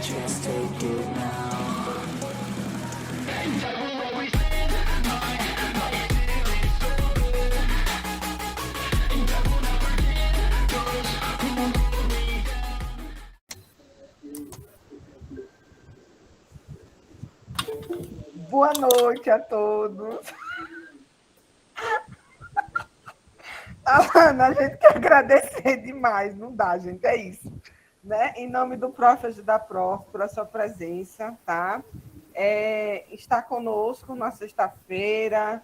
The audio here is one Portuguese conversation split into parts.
Just take it now. Boa noite a todos. Alana, a gente quer agradecer demais, não dá, gente, é isso. Né? Em nome do Prof. Ajudar Prof, por a sua presença, tá? Está conosco na sexta-feira,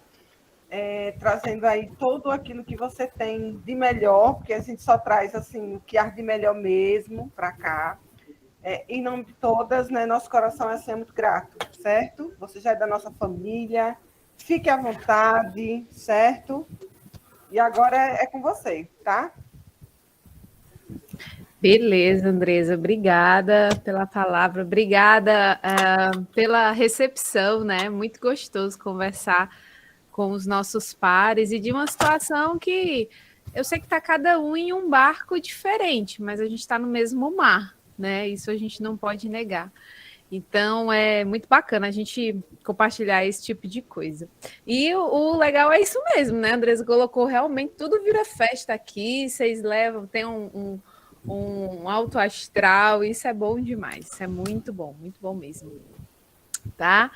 trazendo aí tudo aquilo que você tem de melhor, porque a gente só traz assim o que há de melhor mesmo para cá. Em nome de todas, né, nosso coração é sempre muito grato, certo? Você já é da nossa família, fique à vontade, certo? E agora é com você, tá? Beleza, Andresa, obrigada pela palavra, obrigada pela recepção, né? Muito gostoso conversar com os nossos pares e de uma situação que eu sei que está cada um em um barco diferente, mas a gente está no mesmo mar, né? Isso a gente não pode negar. Então é muito bacana a gente compartilhar esse tipo de coisa. E o legal é isso mesmo, né? A Andresa colocou realmente tudo vira festa aqui, vocês levam, tem um alto astral, isso é bom demais, isso é muito bom mesmo, tá?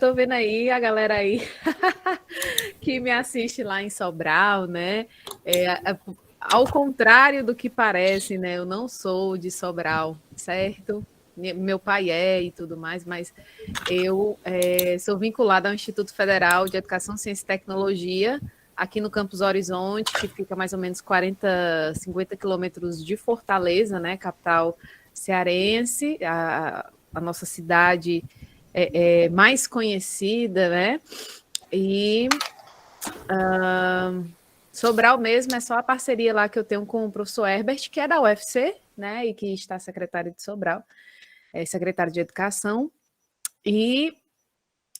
Tô vendo aí a galera aí que me assiste lá em Sobral, né? Ao contrário do que parece, né? Eu não sou de Sobral, certo? Meu pai e tudo mais, mas eu sou vinculada ao Instituto Federal de Educação, Ciência e Tecnologia, aqui no Campus Horizonte, que fica mais ou menos 50 quilômetros de Fortaleza, né? Capital cearense, a nossa cidade mais conhecida, né? E Sobral mesmo é só a parceria lá que eu tenho com o professor Herbert, que é da UFC, né? E que está secretário de Sobral, secretário de Educação, e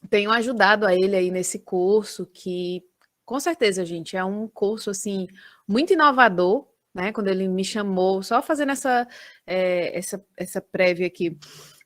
tenho ajudado a ele aí nesse curso, que com certeza, gente, é um curso assim muito inovador, né? Quando ele me chamou, só fazendo essa prévia aqui.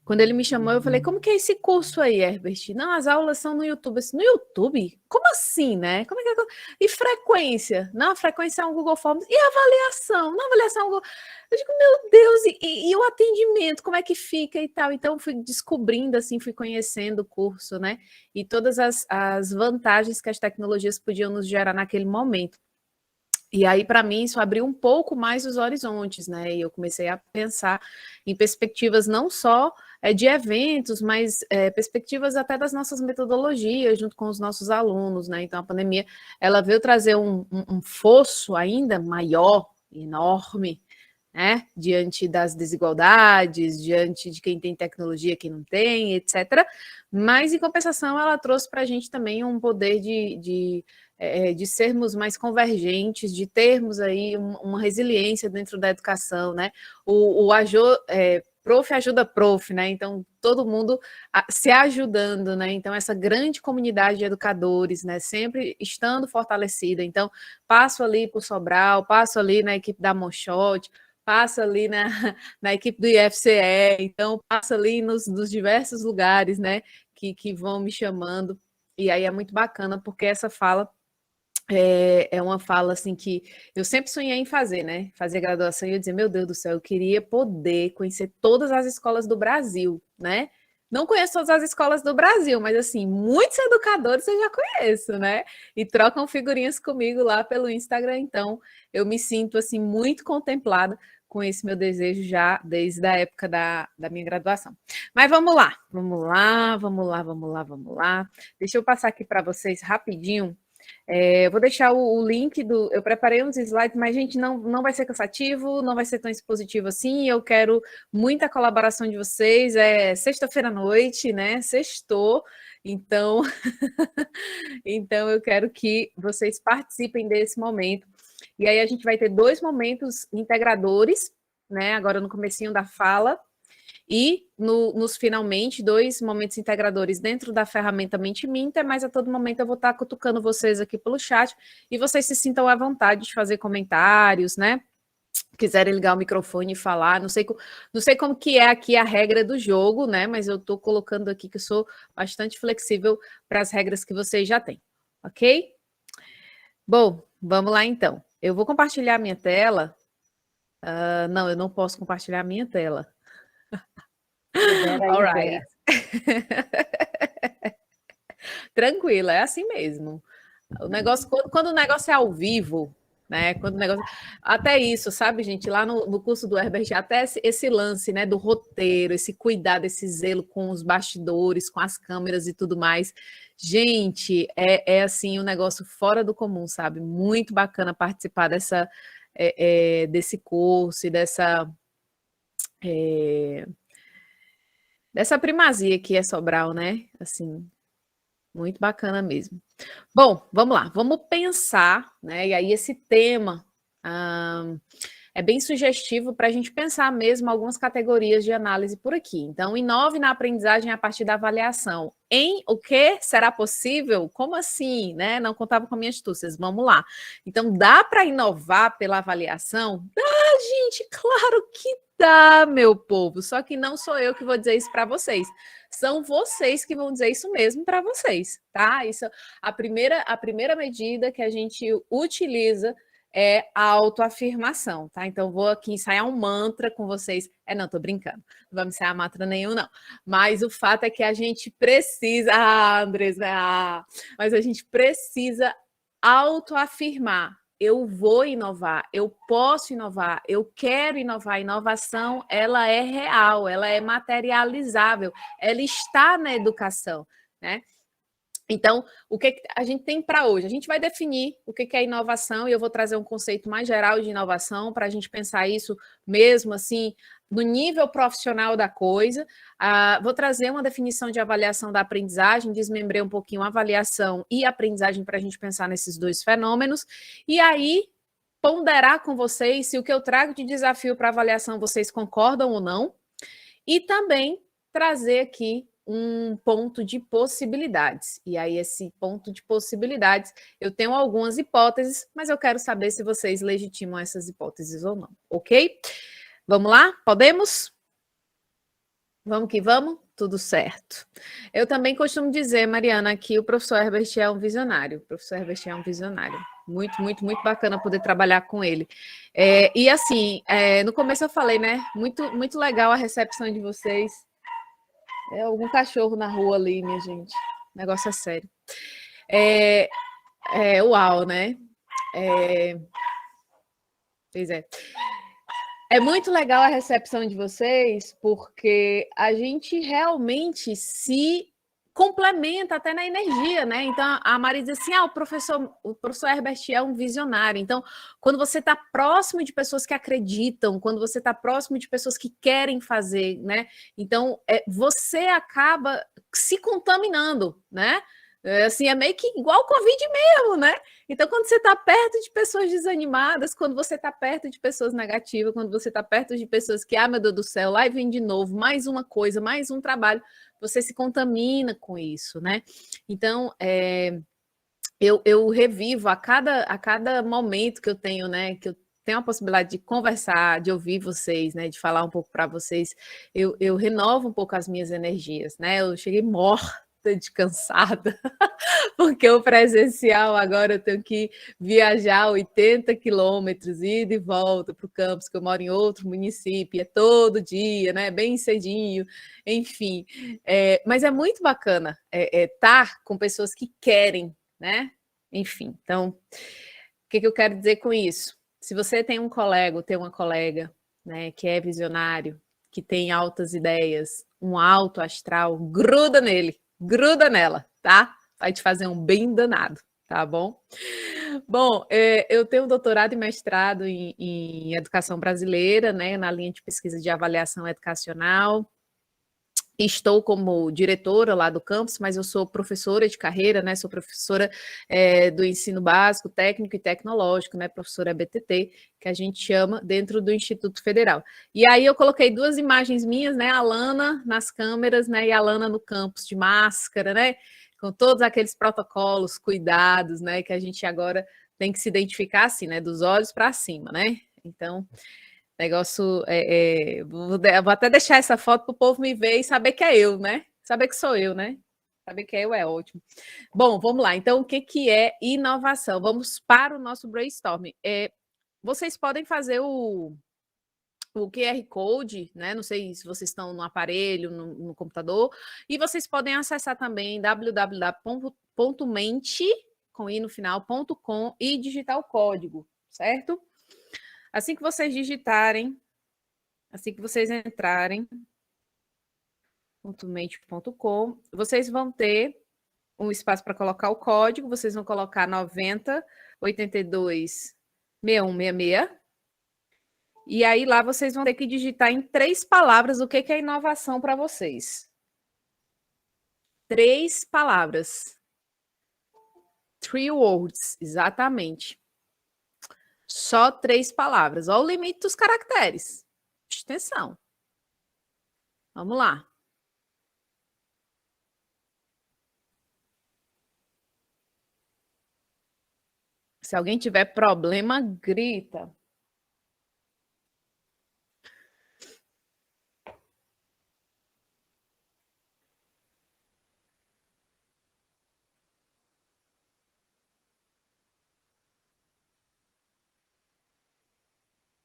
Quando ele me chamou, eu falei, como que é esse curso aí, Herbert? Não, as aulas são no YouTube. No YouTube? Como assim, né? Como é que é? E frequência? Não, a frequência é um Google Forms. E avaliação? Não, avaliação é um Google... Eu digo, meu Deus, e o atendimento, como é que fica e tal? Então, fui descobrindo, assim, fui conhecendo o curso, né? E todas as vantagens que as tecnologias podiam nos gerar naquele momento. E aí, para mim, isso abriu um pouco mais os horizontes, né? E eu comecei a pensar em perspectivas não só de eventos, mas perspectivas até das nossas metodologias, junto com os nossos alunos, né? Então, a pandemia, ela veio trazer um fosso ainda maior, enorme, né? Diante das desigualdades, diante de quem tem tecnologia, quem não tem, etc. Mas, em compensação, ela trouxe para a gente também um poder de sermos mais convergentes, de termos aí uma resiliência dentro da educação, né? Prof ajuda prof, né? Então, todo mundo se ajudando, né? Então, essa grande comunidade de educadores, né? Sempre estando fortalecida. Então, passo ali por Sobral, passo ali na equipe da Monshot, passo ali na equipe do IFCE, então, passo ali nos diversos lugares, né? Que vão me chamando. E aí é muito bacana, porque essa fala é uma fala assim que eu sempre sonhei em fazer, né? Fazer graduação e eu dizer, meu Deus do céu, eu queria poder conhecer todas as escolas do Brasil, né? Não conheço todas as escolas do Brasil, mas assim, muitos educadores eu já conheço, né? E trocam figurinhas comigo lá pelo Instagram, então eu me sinto assim muito contemplada com esse meu desejo já desde a época da minha graduação. Mas vamos lá, vamos lá, vamos lá, vamos lá, vamos lá. Deixa eu passar aqui para vocês rapidinho. Eu vou deixar o link do. Eu preparei uns slides, mas, gente, não vai ser cansativo, não vai ser tão expositivo assim. Eu quero muita colaboração de vocês. É sexta-feira à noite, né? Sextou. Então, então, eu quero que vocês participem desse momento. E aí a gente vai ter 2 momentos integradores, né? Agora no comecinho da fala. E nos finalmente, 2 momentos integradores dentro da ferramenta Mentiminter, mas a todo momento eu vou estar cutucando vocês aqui pelo chat e vocês se sintam à vontade de fazer comentários, né? quiserem ligar o microfone e falar, não sei como que é aqui a regra do jogo, né? Mas eu estou colocando aqui que eu sou bastante flexível para as regras que vocês já têm, ok? Bom, vamos lá então. Eu vou compartilhar a minha tela. Não, eu não posso compartilhar a minha tela. Libera All aí, right. Tranquilo, é assim mesmo. O negócio, quando o negócio é ao vivo, né? Quando o negócio. Até isso, sabe, gente? Lá no curso do Herbert, até esse lance, né, do roteiro, esse cuidado, esse zelo com os bastidores, com as câmeras e tudo mais. Gente, é assim um negócio fora do comum, sabe? Muito bacana participar desse curso e dessa primazia que é Sobral, né? Assim, muito bacana mesmo. Bom, vamos lá, vamos pensar, né? E aí esse tema é bem sugestivo para a gente pensar mesmo algumas categorias de análise por aqui. Então, inove na aprendizagem a partir da avaliação. Em o que será possível? Como assim? Né? Não contava com minhas astúcias. Vamos lá. Então, dá para inovar pela avaliação? Dá, gente, claro que dá, meu povo. Só que não sou eu que vou dizer isso para vocês. São vocês que vão dizer isso mesmo para vocês, tá? Isso, a primeira medida que a gente utiliza é a autoafirmação, tá? Então, vou aqui ensaiar um mantra com vocês. Não, tô brincando. Não vamos ensaiar mantra nenhum, não. Mas o fato é que a gente precisa... Andrés, mas a gente precisa autoafirmar. Eu vou inovar, eu posso inovar, eu quero inovar. A inovação, ela é real, ela é materializável, ela está na educação, né? Então, o que a gente tem para hoje? A gente vai definir o que é inovação e eu vou trazer um conceito mais geral de inovação para a gente pensar isso mesmo assim no nível profissional da coisa. Vou trazer uma definição de avaliação da aprendizagem, desmembrei um pouquinho a avaliação e a aprendizagem para a gente pensar nesses dois fenômenos. E aí, ponderar com vocês se o que eu trago de desafio para avaliação vocês concordam ou não. E também trazer aqui um ponto de possibilidades. E aí, esse ponto de possibilidades, eu tenho algumas hipóteses, mas eu quero saber se vocês legitimam essas hipóteses ou não, ok? Vamos lá? Podemos? Vamos que vamos? Tudo certo. Eu também costumo dizer, Mariana, que o professor Herbert é um visionário. O professor Herbert é um visionário. Muito, muito, muito bacana poder trabalhar com ele. E assim, no começo eu falei, né? Muito, muito legal a recepção de vocês. Algum cachorro na rua ali, minha gente. O negócio é sério. Uau, né? Pois é. É muito legal a recepção de vocês, porque a gente realmente se complementa até na energia, né? Então, a Mari diz assim, o professor Herbert é um visionário. Então, quando você está próximo de pessoas que acreditam, quando você está próximo de pessoas que querem fazer, né? Então, você acaba se contaminando, né? Assim, é meio que igual o Covid mesmo, né? Então, quando você está perto de pessoas desanimadas, quando você está perto de pessoas negativas, quando você está perto de pessoas que, meu Deus do céu, lá vem de novo, mais uma coisa, mais um trabalho, você se contamina com isso, né? Então, eu revivo a cada momento que eu tenho, né? Que eu tenho a possibilidade de conversar, de ouvir vocês, né? De falar um pouco para vocês, eu renovo um pouco as minhas energias, né? Eu cheguei morta de cansada, porque o presencial agora eu tenho que viajar 80 quilômetros, ir de volta para o campus, que eu moro em outro município, é todo dia, né? Bem cedinho, enfim. Mas é muito bacana estar com pessoas que querem, né? Enfim, então, o que eu quero dizer com isso? Se você tem um colega ou tem uma colega, né, que é visionário, que tem altas ideias, um alto astral, gruda nele, gruda nela, tá? Vai te fazer um bem danado, tá bom? Bom, eu tenho doutorado e mestrado em educação brasileira, né, na linha de pesquisa de avaliação educacional. Estou como diretora lá do campus, mas eu sou professora de carreira, né? Sou professora do ensino básico, técnico e tecnológico, né? Professora BTT, que a gente chama dentro do Instituto Federal. E aí eu coloquei duas imagens minhas, né? A Lana nas câmeras, né? E a Lana no campus de máscara, né? Com todos aqueles protocolos, cuidados, né? Que a gente agora tem que se identificar assim, né? Dos olhos para cima, né? Então, negócio vou até deixar essa foto para o povo me ver e saber que é eu, né? Saber que sou eu, né? Saber que é eu é ótimo. Bom, vamos lá. Então, o que é inovação? Vamos para o nosso brainstorm. Vocês podem fazer o QR Code, né? Não sei se vocês estão no aparelho, no computador, e vocês podem acessar também www.mente, com i no final.com, e digitar o código, certo? Assim que vocês digitarem, assim que vocês entrarem, .mente.com, vocês vão ter um espaço para colocar o código, vocês vão colocar 90 82 6166. E aí lá vocês vão ter que digitar em 3 palavras o que é inovação para vocês. 3 palavras. 3 words, exatamente. Só 3 palavras. Olha o limite dos caracteres. Preste atenção. Vamos lá. Se alguém tiver problema, grita.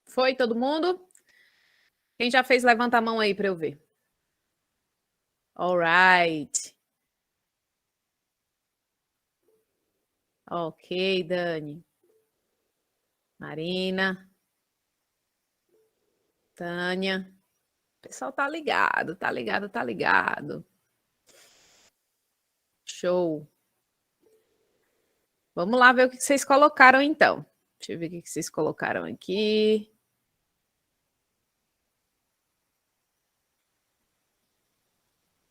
Foi todo mundo? Quem já fez, levanta a mão aí para eu ver. All right. Ok, Dani. Marina. Tânia. O pessoal tá ligado, tá ligado, tá ligado. Show. Vamos lá ver o que vocês colocaram, então. Deixa eu ver o que vocês colocaram aqui.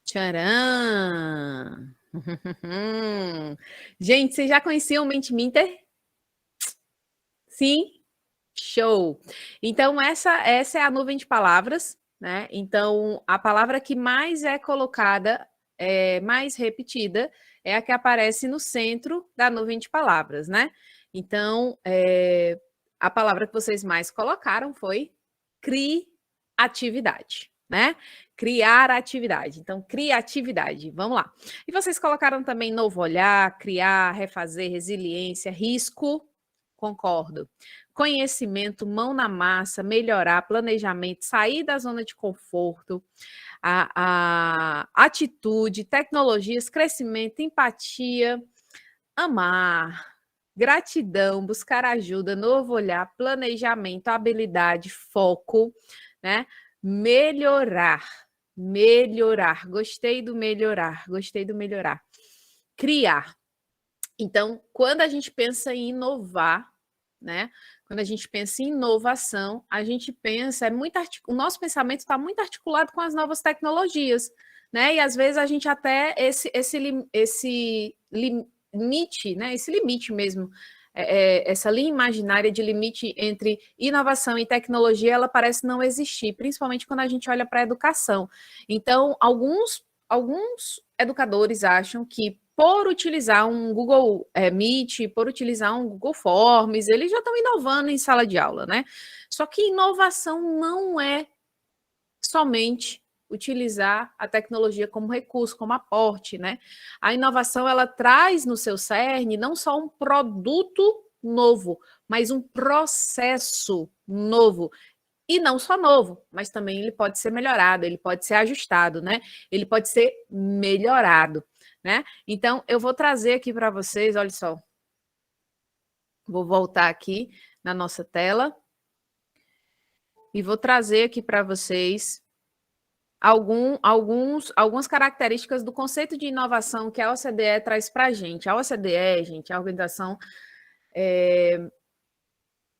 Tcharam! Gente, vocês já conheciam o Mentimeter? Sim? Show! Então, essa é a nuvem de palavras, né? Então, a palavra que mais é colocada, mais repetida, é a que aparece no centro da nuvem de palavras, né? Então, a palavra que vocês mais colocaram foi criatividade, né? Criar atividade. Então, criatividade. Vamos lá. E vocês colocaram também novo olhar, criar, refazer, resiliência, risco. Concordo. Conhecimento, mão na massa, melhorar, planejamento, sair da zona de conforto, a atitude, tecnologias, crescimento, empatia, amar, gratidão, buscar ajuda, novo olhar, planejamento, habilidade, foco, né? Melhorar, gostei do melhorar, criar. Então, quando a gente pensa em inovar, né? Quando a gente pensa em inovação, a gente pensa, o nosso pensamento está muito articulado com as novas tecnologias, né? E às vezes a gente até esse limite, né? Esse limite mesmo, essa linha imaginária de limite entre inovação e tecnologia, ela parece não existir, principalmente quando a gente olha para a educação. Então, alguns educadores acham que por utilizar um Google Meet, por utilizar um Google Forms, eles já estão inovando em sala de aula, né? Só que inovação não é somente utilizar a tecnologia como recurso, como aporte, né? A inovação, ela traz no seu cerne não só um produto novo, mas um processo novo. E não só novo, mas também ele pode ser melhorado, ele pode ser ajustado, né? Ele pode ser melhorado, né? Então, eu vou trazer aqui para vocês, olha só. Vou voltar aqui na nossa tela e vou trazer aqui para vocês algumas características do conceito de inovação que a OCDE traz para a gente. A OCDE, gente, a organização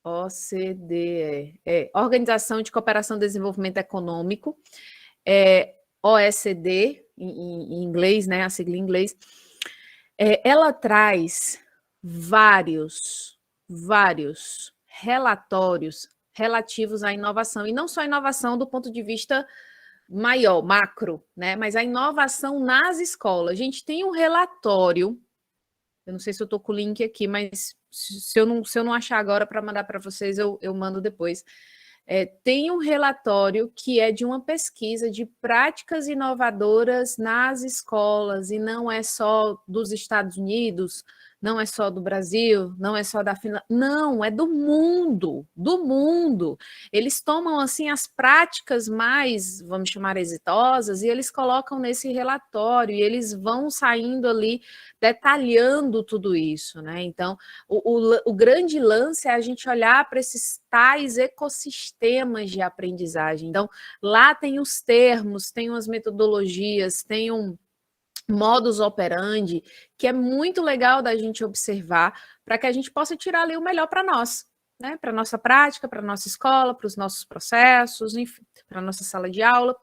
OCDE, Organização de Cooperação e Desenvolvimento Econômico, OECD, em inglês, né, a sigla em inglês, ela traz vários relatórios relativos à inovação, e não só inovação do ponto de vista maior, macro, né, mas a inovação nas escolas. A gente tem um relatório Eu não sei se eu estou com o link aqui, mas se eu não achar agora para mandar para vocês, eu mando depois. Tem um relatório que é de uma pesquisa de práticas inovadoras nas escolas, e não é só dos Estados Unidos, não é só do Brasil, não é só da Finlândia, não, é do mundo, do mundo. Eles tomam, assim, as práticas mais, vamos chamar, exitosas, e eles colocam nesse relatório, e eles vão saindo ali, detalhando tudo isso, né? Então, o grande lance é a gente olhar para esses tais ecossistemas de aprendizagem. Então, lá tem os termos, tem umas metodologias, tem um modus operandi, que é muito legal da gente observar, para que a gente possa tirar ali o melhor para nós, né? Para a nossa prática, para a nossa escola, para os nossos processos, enfim, para a nossa sala de aula.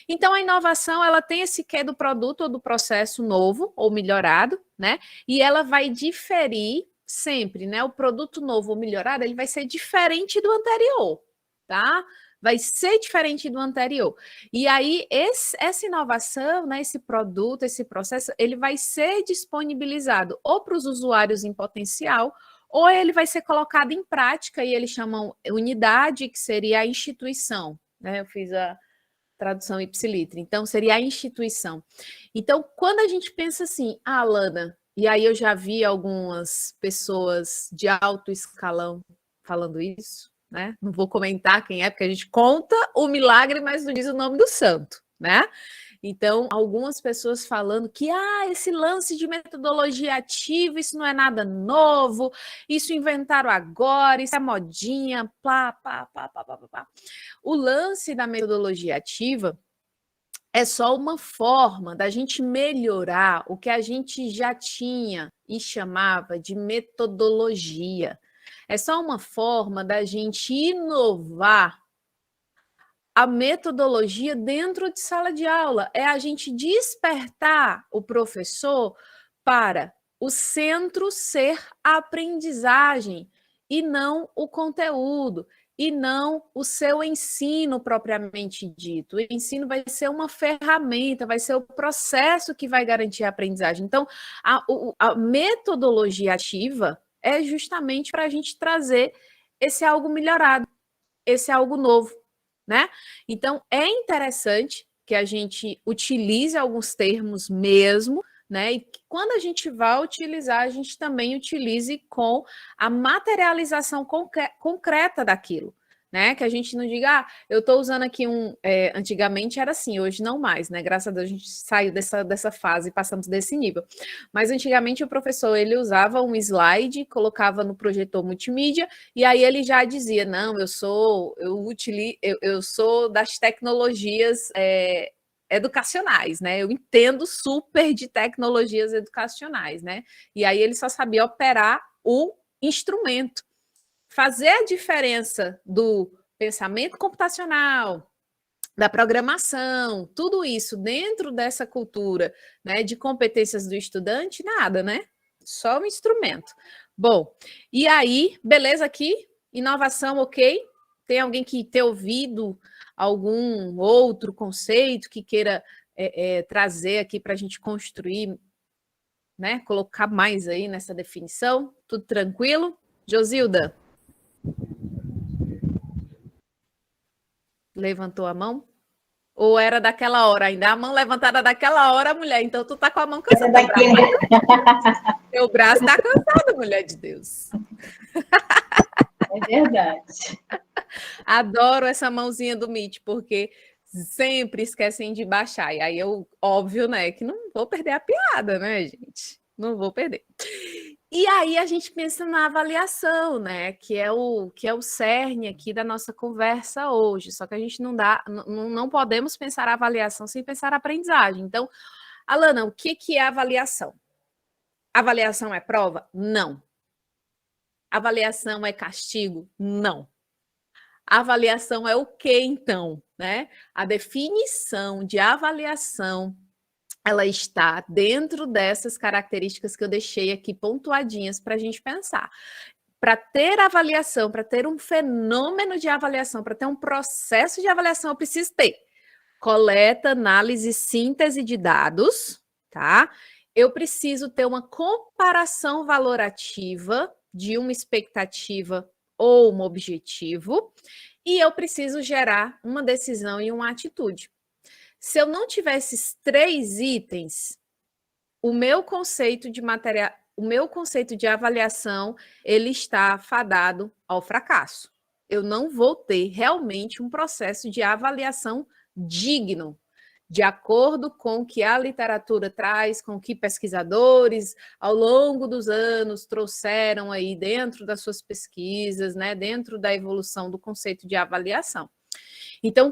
Então, a inovação, ela tem esse quê do produto ou do processo novo ou melhorado, né? E ela vai diferir sempre, né? O produto novo ou melhorado, ele vai ser diferente do anterior, tá? Vai ser diferente do anterior. E aí, essa inovação, né, esse produto, esse processo, ele vai ser disponibilizado ou para os usuários em potencial, ou ele vai ser colocado em prática, e eles chamam unidade, que seria a instituição, né? Eu fiz a tradução ipsiliter, então seria a instituição. Então, quando a gente pensa assim, Alana, e aí eu já vi algumas pessoas de alto escalão falando isso, né? Não vou comentar quem é, porque a gente conta o milagre, mas não diz o nome do santo, né? Então, algumas pessoas falando que esse lance de metodologia ativa, isso não é nada novo, isso inventaram agora, isso é modinha, plá, pá, pá, pá, pá, pá. O lance da metodologia ativa é só uma forma da gente melhorar o que a gente já tinha e chamava de metodologia. É só uma forma da gente inovar a metodologia dentro de sala de aula. É a gente despertar o professor para o centro ser a aprendizagem e não o conteúdo, e não o seu ensino propriamente dito. O ensino vai ser uma ferramenta, vai ser o processo que vai garantir a aprendizagem. Então, a metodologia ativa é justamente para a gente trazer esse algo melhorado, esse algo novo, né? Então, é interessante que a gente utilize alguns termos mesmo, né? E que quando a gente vai utilizar, a gente também utilize com a materialização concreta daquilo, né? Que a gente não diga, eu estou usando aqui antigamente era assim, hoje não mais, né? Graças a Deus a gente saiu dessa fase e passamos desse nível. Mas antigamente o professor, ele usava um slide, colocava no projetor multimídia, e aí ele já dizia, não, eu sou das tecnologias educacionais, né? Eu entendo super de tecnologias educacionais, né? E aí ele só sabia operar o instrumento. Fazer a diferença do pensamento computacional, da programação, tudo isso dentro dessa cultura, né, de competências do estudante, nada, né? Só um instrumento. Bom, e aí, beleza aqui? Inovação, ok? Tem alguém que tenha ouvido algum outro conceito que queira trazer aqui para a gente construir, né? Colocar mais aí nessa definição? Tudo tranquilo? Josilda? Levantou a mão? Ou era daquela hora ainda? A mão levantada daquela hora, mulher. Então tu tá com a mão cansada. Teu braço tá cansado, mulher de Deus. É verdade. Adoro essa mãozinha do Meet, porque sempre esquecem de baixar. E aí eu, óbvio, né, que não vou perder a piada, né, gente? Não vou perder. E aí a gente pensa na avaliação, né? Que é o cerne aqui da nossa conversa hoje. Só que a gente não podemos pensar a avaliação sem pensar a aprendizagem. Então, Alana, o que é avaliação? Avaliação é prova? Não. Avaliação é castigo? Não. Avaliação é o que, então? Né? A definição de avaliação, ela está dentro dessas características que eu deixei aqui pontuadinhas para a gente pensar. Para ter avaliação, para ter um fenômeno de avaliação, para ter um processo de avaliação, eu preciso ter coleta, análise, síntese de dados, tá? eu preciso ter uma comparação valorativa de uma expectativa ou um objetivo, e eu preciso gerar uma decisão e uma atitude. Se eu não tiver esses 3 itens, o meu conceito de avaliação, ele está fadado ao fracasso. Eu não vou ter realmente um processo de avaliação digno, de acordo com o que a literatura traz, com o que pesquisadores ao longo dos anos trouxeram aí dentro das suas pesquisas, né, dentro da evolução do conceito de avaliação. Então,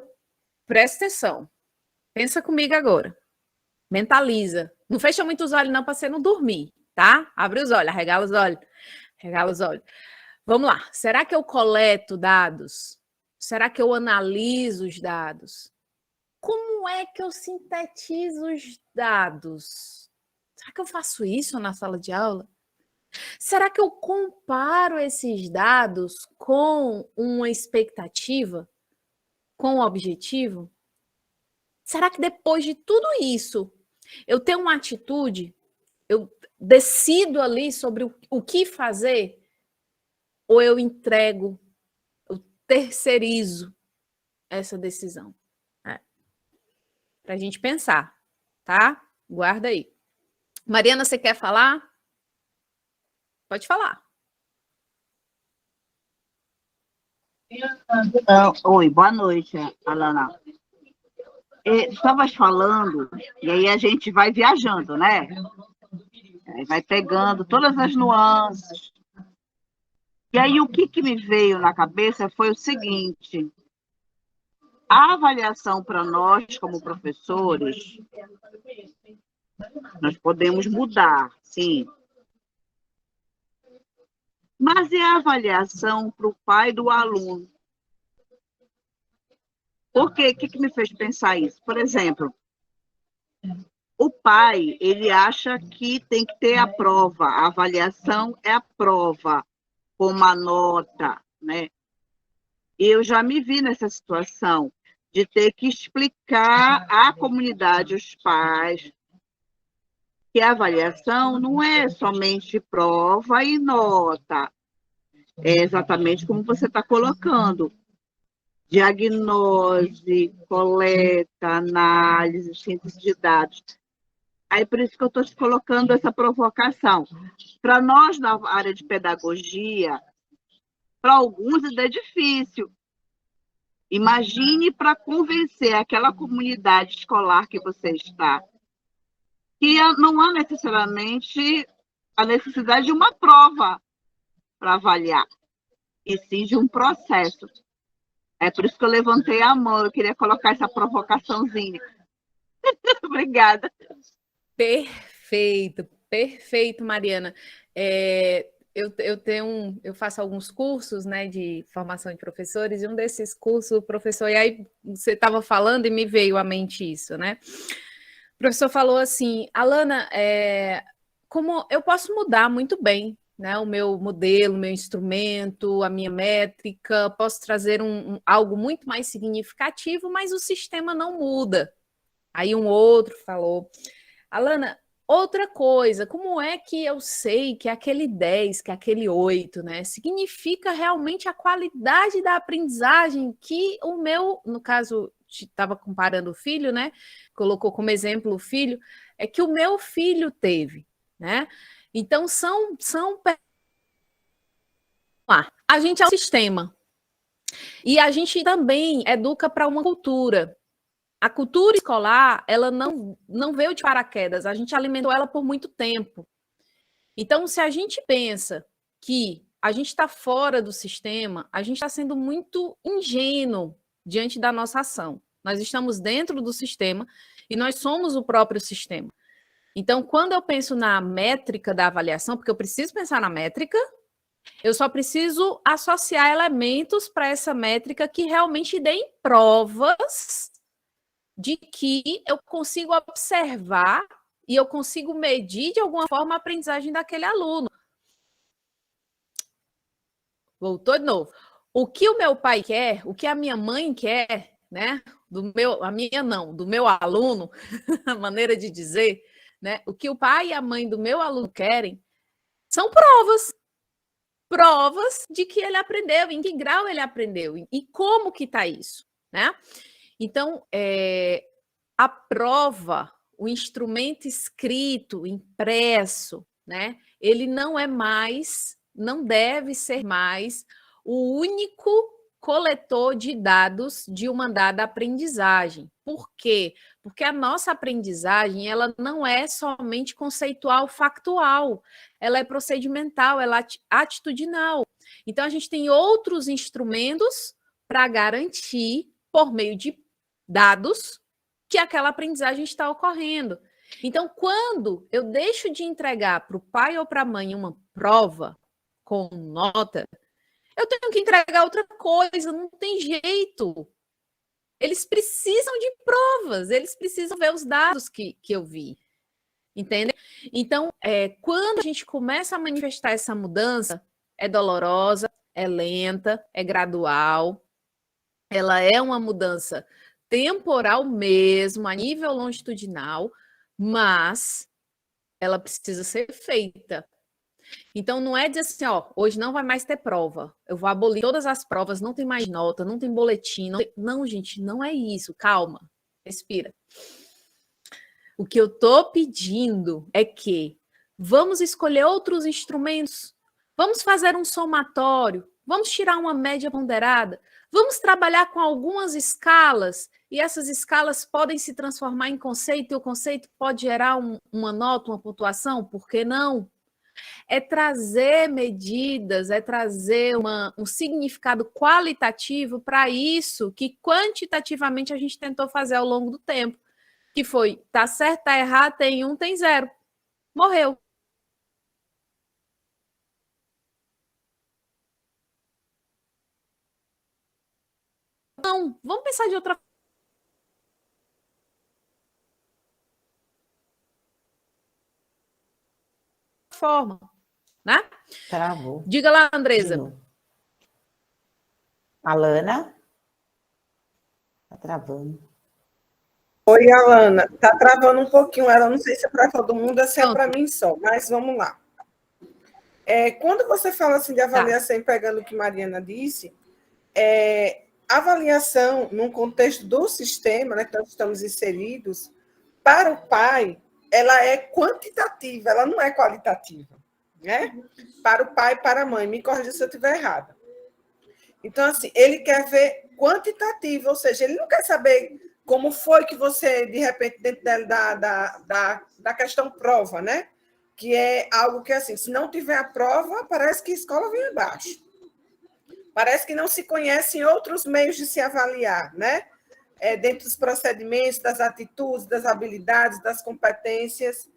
presta atenção, pensa comigo agora, mentaliza, não fecha muito os olhos não para você não dormir, tá? Abre os olhos, arregala os olhos, regala os olhos. Vamos lá, será que eu coleto dados? Será que eu analiso os dados? Como é que eu sintetizo os dados? Será que eu faço isso na sala de aula? Será que eu comparo esses dados com uma expectativa? Com um objetivo? Será que depois de tudo isso, eu tenho uma atitude? Eu decido ali sobre o que fazer? Ou eu entrego, eu terceirizo essa decisão? Para a gente pensar, tá? Guarda aí. Mariana, você quer falar? Pode falar. Oi, boa noite, Alana. Estavas falando, e aí a gente vai viajando, né? Aí vai pegando todas as nuances. E aí o que me veio na cabeça foi o seguinte: a avaliação para nós, como professores, nós podemos mudar, sim. Mas e a avaliação para o pai do aluno? Por quê? O que me fez pensar isso? Por exemplo, o pai, ele acha que tem que ter a prova, a avaliação é a prova, com uma nota, né? E eu já me vi nessa situação de ter que explicar à comunidade, os pais, que a avaliação não é somente prova e nota. É exatamente como você está colocando. Diagnose, coleta, análise, síntese de dados. Aí por isso que eu estou te colocando essa provocação. Para nós, na área de pedagogia, para alguns ainda é difícil. Imagine para convencer aquela comunidade escolar que você está, que não há necessariamente a necessidade de uma prova para avaliar, e sim de um processo. É por isso que eu levantei a mão, eu queria colocar essa provocaçãozinha. Obrigada. Perfeito, perfeito, Mariana. Eu faço alguns cursos, né, de formação de professores, e um desses cursos, o professor, e aí você estava falando e me veio à mente isso, né? O professor falou assim: Alana, como eu posso mudar muito bem, né, o meu modelo, o meu instrumento, a minha métrica, posso trazer algo muito mais significativo, mas o sistema não muda. Aí um outro falou: Alana, outra coisa, como é que eu sei que aquele 10, que aquele 8, né, significa realmente a qualidade da aprendizagem que o meu, no caso, estava comparando o filho, né, colocou como exemplo o filho, é que o meu filho teve, né? Então, a gente é um sistema. E a gente também educa para uma cultura. A cultura escolar, ela não veio de paraquedas, a gente alimentou ela por muito tempo. Então, se a gente pensa que a gente está fora do sistema, a gente está sendo muito ingênuo diante da nossa ação. Nós estamos dentro do sistema e nós somos o próprio sistema. Então, quando eu penso na métrica da avaliação, porque eu preciso pensar na métrica, eu só preciso associar elementos para essa métrica que realmente deem provas de que eu consigo observar e eu consigo medir de alguma forma a aprendizagem daquele aluno. Voltou de novo. O que o meu pai quer, o que a minha mãe quer, né? Do meu aluno, a maneira de dizer, né? O que o pai e a mãe do meu aluno querem são provas. Provas de que ele aprendeu, em que grau ele aprendeu e como que está isso, né? Então, a prova, o instrumento escrito, impresso, né? Ele não é mais, não deve ser mais o único coletor de dados de uma dada aprendizagem. Por quê? Porque a nossa aprendizagem, ela não é somente conceitual, factual, ela é procedimental, ela é atitudinal. Então, a gente tem outros instrumentos para garantir, por meio de dados, que aquela aprendizagem está ocorrendo. Então, quando eu deixo de entregar para o pai ou para a mãe uma prova com nota, eu tenho que entregar outra coisa, não tem jeito. Eles precisam de provas, eles precisam ver os dados que eu vi. Entende? Então, quando a gente começa a manifestar essa mudança, é dolorosa, é lenta, é gradual, ela é uma mudança temporal mesmo, a nível longitudinal, mas ela precisa ser feita. Então, não é dizer assim, ó, hoje não vai mais ter prova, eu vou abolir todas as provas, não tem mais nota, não tem boletim. Não, gente, não é isso, calma, respira. O que eu estou pedindo é que vamos escolher outros instrumentos, vamos fazer um somatório, vamos tirar uma média ponderada, vamos trabalhar com algumas escalas, e essas escalas podem se transformar em conceito, e o conceito pode gerar uma nota, uma pontuação, por que não? É trazer medidas, é trazer um significado qualitativo para isso que quantitativamente a gente tentou fazer ao longo do tempo, que foi, tá certo, tá errado, tem 1, tem 0. Morreu. Não, vamos pensar de outra forma, né? Travou. Diga lá, De Andresa. novo. Alana? Tá travando. Oi, Alana. Tá travando um pouquinho ela. Não sei se é para todo mundo ou se é Pronto. para mim só, mas vamos lá. Quando você fala assim de avaliação, e pegando o que Mariana disse, avaliação num contexto do sistema, né, que nós estamos inseridos, para o pai, ela é quantitativa, ela não é qualitativa, né? Para o pai e para a mãe. Me corrija se eu estiver errada. Então, assim, ele quer ver quantitativo, ou seja, ele não quer saber como foi que você, de repente, dentro da questão prova, né? Que é algo que, assim, se não tiver a prova, parece que a escola vem abaixo. Parece que não se conhecem outros meios de se avaliar, né? Dentro dos procedimentos, das atitudes, das habilidades, das competências.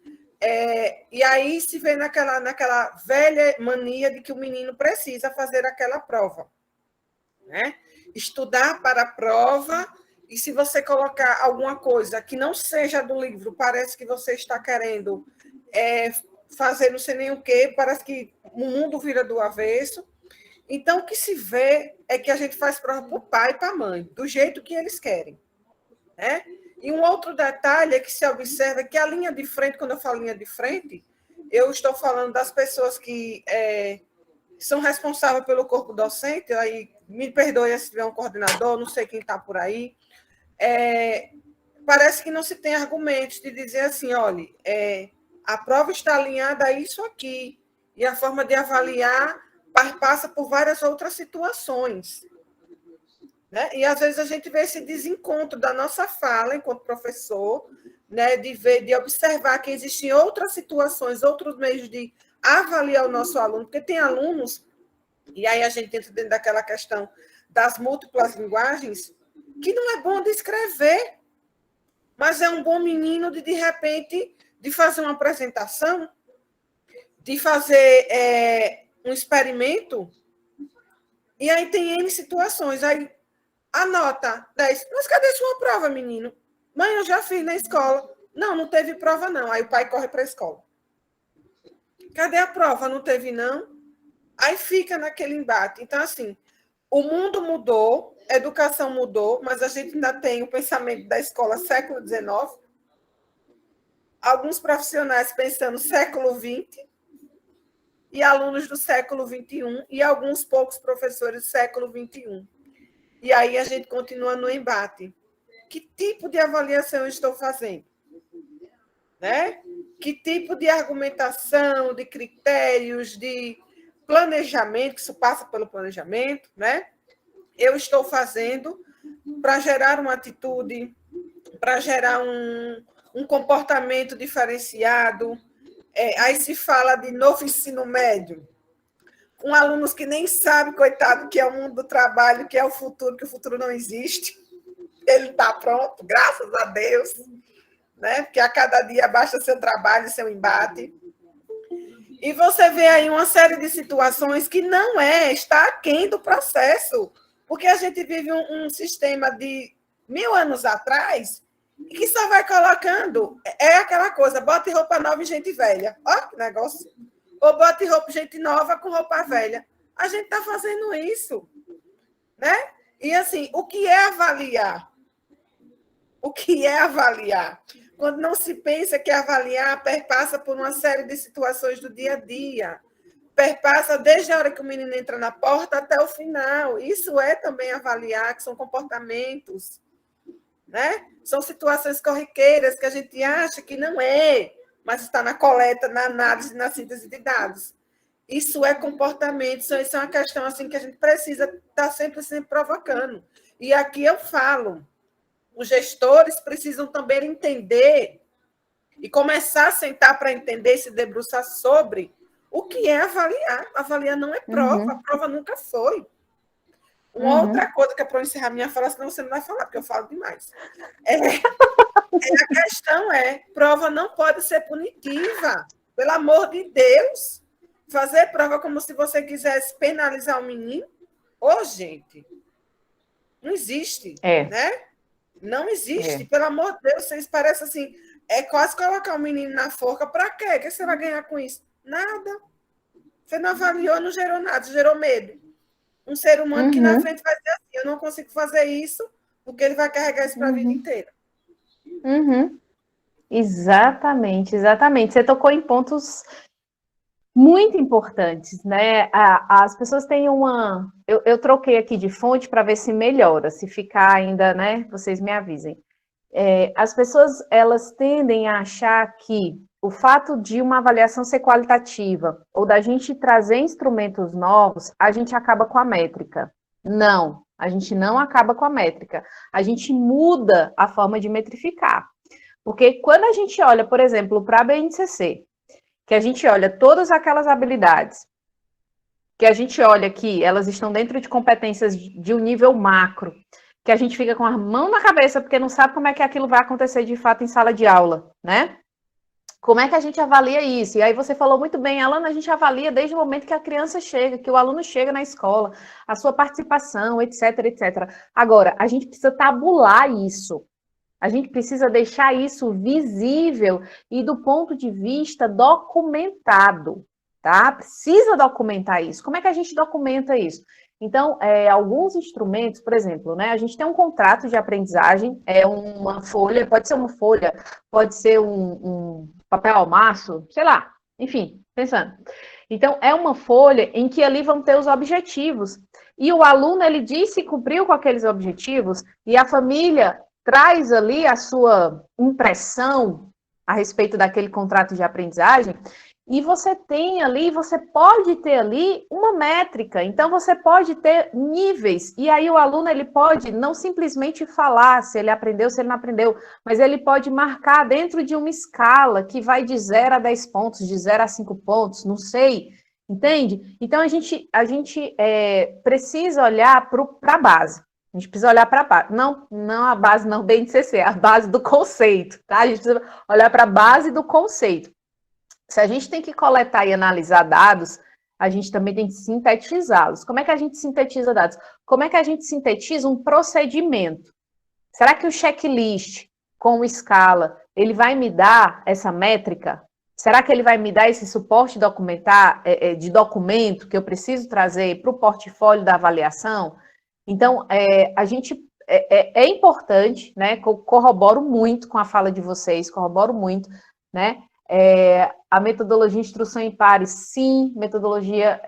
E aí se vê naquela velha mania de que o menino precisa fazer aquela prova, né? Estudar para a prova, e se você colocar alguma coisa que não seja do livro, parece que você está querendo fazer não sei nem o quê, parece que o mundo vira do avesso. Então, o que se vê é que a gente faz prova para o pai e para a mãe, do jeito que eles querem, né? E um outro detalhe é que se observa que a linha de frente, quando eu falo linha de frente, eu estou falando das pessoas que são responsáveis pelo corpo docente, aí me perdoe se tiver um coordenador, não sei quem está por aí, parece que não se tem argumentos de dizer assim, olha, a prova está alinhada a isso aqui, e a forma de avaliar passa por várias outras situações, né? E às vezes a gente vê esse desencontro da nossa fala enquanto professor, né? De observar que existem outras situações, outros meios de avaliar o nosso aluno, porque tem alunos, e aí a gente entra dentro daquela questão das múltiplas linguagens, que não é bom de escrever, mas é um bom menino de repente, de fazer uma apresentação, de fazer um experimento, e aí tem N situações, aí anota 10. Mas cadê sua prova, menino? Mãe, eu já fiz na escola. Não, não teve prova, não. Aí o pai corre para a escola. Cadê a prova? Não teve, não? Aí fica naquele embate. Então, assim, o mundo mudou, a educação mudou, mas a gente ainda tem o pensamento da escola século XIX. alguns profissionais pensando século XX e alunos do século XXI e alguns poucos professores do século XXI. E aí a gente continua no embate. Que tipo de avaliação eu estou fazendo? Né? Que tipo de argumentação, de critérios, de planejamento, que isso passa pelo planejamento, né? Eu estou fazendo para gerar uma atitude, para gerar um comportamento diferenciado. Aí se fala de novo ensino médio, com alunos que nem sabem, coitado, que é o mundo do trabalho, que é o futuro, que o futuro não existe. Ele está pronto, graças a Deus, né? Porque a cada dia basta seu trabalho, seu embate. E você vê aí uma série de situações que não está aquém do processo, porque a gente vive um sistema de 1000 anos atrás e que só vai colocando, aquela coisa, bote roupa nova em gente velha. Ó, que negócio. Ou bote gente nova com roupa velha. A gente está fazendo isso, né? E assim, o que é avaliar? O que é avaliar? Quando não se pensa que avaliar perpassa por uma série de situações do dia a dia. Perpassa desde a hora que o menino entra na porta até o final. Isso é também avaliar, que são comportamentos, né? São situações corriqueiras que a gente acha que não mas está na coleta, na análise, na síntese de dados. Isso é comportamento, isso é uma questão assim, que a gente precisa estar sempre provocando. E aqui eu falo, os gestores precisam também entender e começar a sentar para entender, se debruçar sobre o que é avaliar. Avaliar não é prova, a prova nunca foi. Uma outra coisa que é para encerrar minha fala, senão você não vai falar, porque eu falo demais. A questão prova não pode ser punitiva. Pelo amor de Deus. Fazer prova como se você quisesse penalizar o menino. Gente, não existe, né? Não existe, pelo amor de Deus. Vocês parecem assim, quase colocar o menino na forca. Para quê? O que você vai ganhar com isso? Nada. Você não avaliou, não gerou nada, gerou medo. Um ser humano que na frente vai dizer assim, eu não consigo fazer isso, porque ele vai carregar isso para a vida inteira. Exatamente, exatamente. Você tocou em pontos muito importantes, né? As pessoas têm uma... Eu troquei aqui de fonte para ver se melhora, se ficar ainda, né? Vocês me avisem. As pessoas, elas tendem a achar que o fato de uma avaliação ser qualitativa ou da gente trazer instrumentos novos, a gente acaba com a métrica. Não, a gente não acaba com a métrica. A gente muda a forma de metrificar. Porque quando a gente olha, por exemplo, para a BNCC, que a gente olha todas aquelas habilidades, que a gente olha que elas estão dentro de competências de um nível macro, que a gente fica com a mão na cabeça porque não sabe como é que aquilo vai acontecer de fato em sala de aula, né? Como é que a gente avalia isso? E aí você falou muito bem, Alana, a gente avalia desde o momento que a criança chega, que o aluno chega na escola, a sua participação, etc, etc. Agora, a gente precisa tabular isso. A gente precisa deixar isso visível e do ponto de vista documentado, tá? Precisa documentar isso. Como é que a gente documenta isso? Então, alguns instrumentos, por exemplo, né? A gente tem um contrato de aprendizagem, uma folha, pode ser uma folha, pode ser um papel almaço, sei lá, enfim, pensando. Então, é uma folha em que ali vão ter os objetivos. E o aluno, ele diz se cumpriu com aqueles objetivos e a família traz ali a sua impressão a respeito daquele contrato de aprendizagem, e você tem ali, você pode ter ali uma métrica, então você pode ter níveis, e aí o aluno ele pode não simplesmente falar se ele aprendeu, se ele não aprendeu, mas ele pode marcar dentro de uma escala que vai de 0 a 10 pontos, de 0 a 5 pontos, não sei, entende? Então a gente precisa olhar para a base. A gente precisa olhar para a base, não a base não BNCC, a base do conceito, tá? A gente precisa olhar para a base do conceito. Se a gente tem que coletar e analisar dados, a gente também tem que sintetizá-los. Como é que a gente sintetiza dados? Como é que a gente sintetiza um procedimento? Será que o checklist com escala, ele vai me dar essa métrica? Será que ele vai me dar esse suporte documentar, de documento que eu preciso trazer para o portfólio da avaliação? Então, a gente é importante, né? Corroboro muito com a fala de vocês, corroboro muito, né? A metodologia instrução em pares, sim, metodologia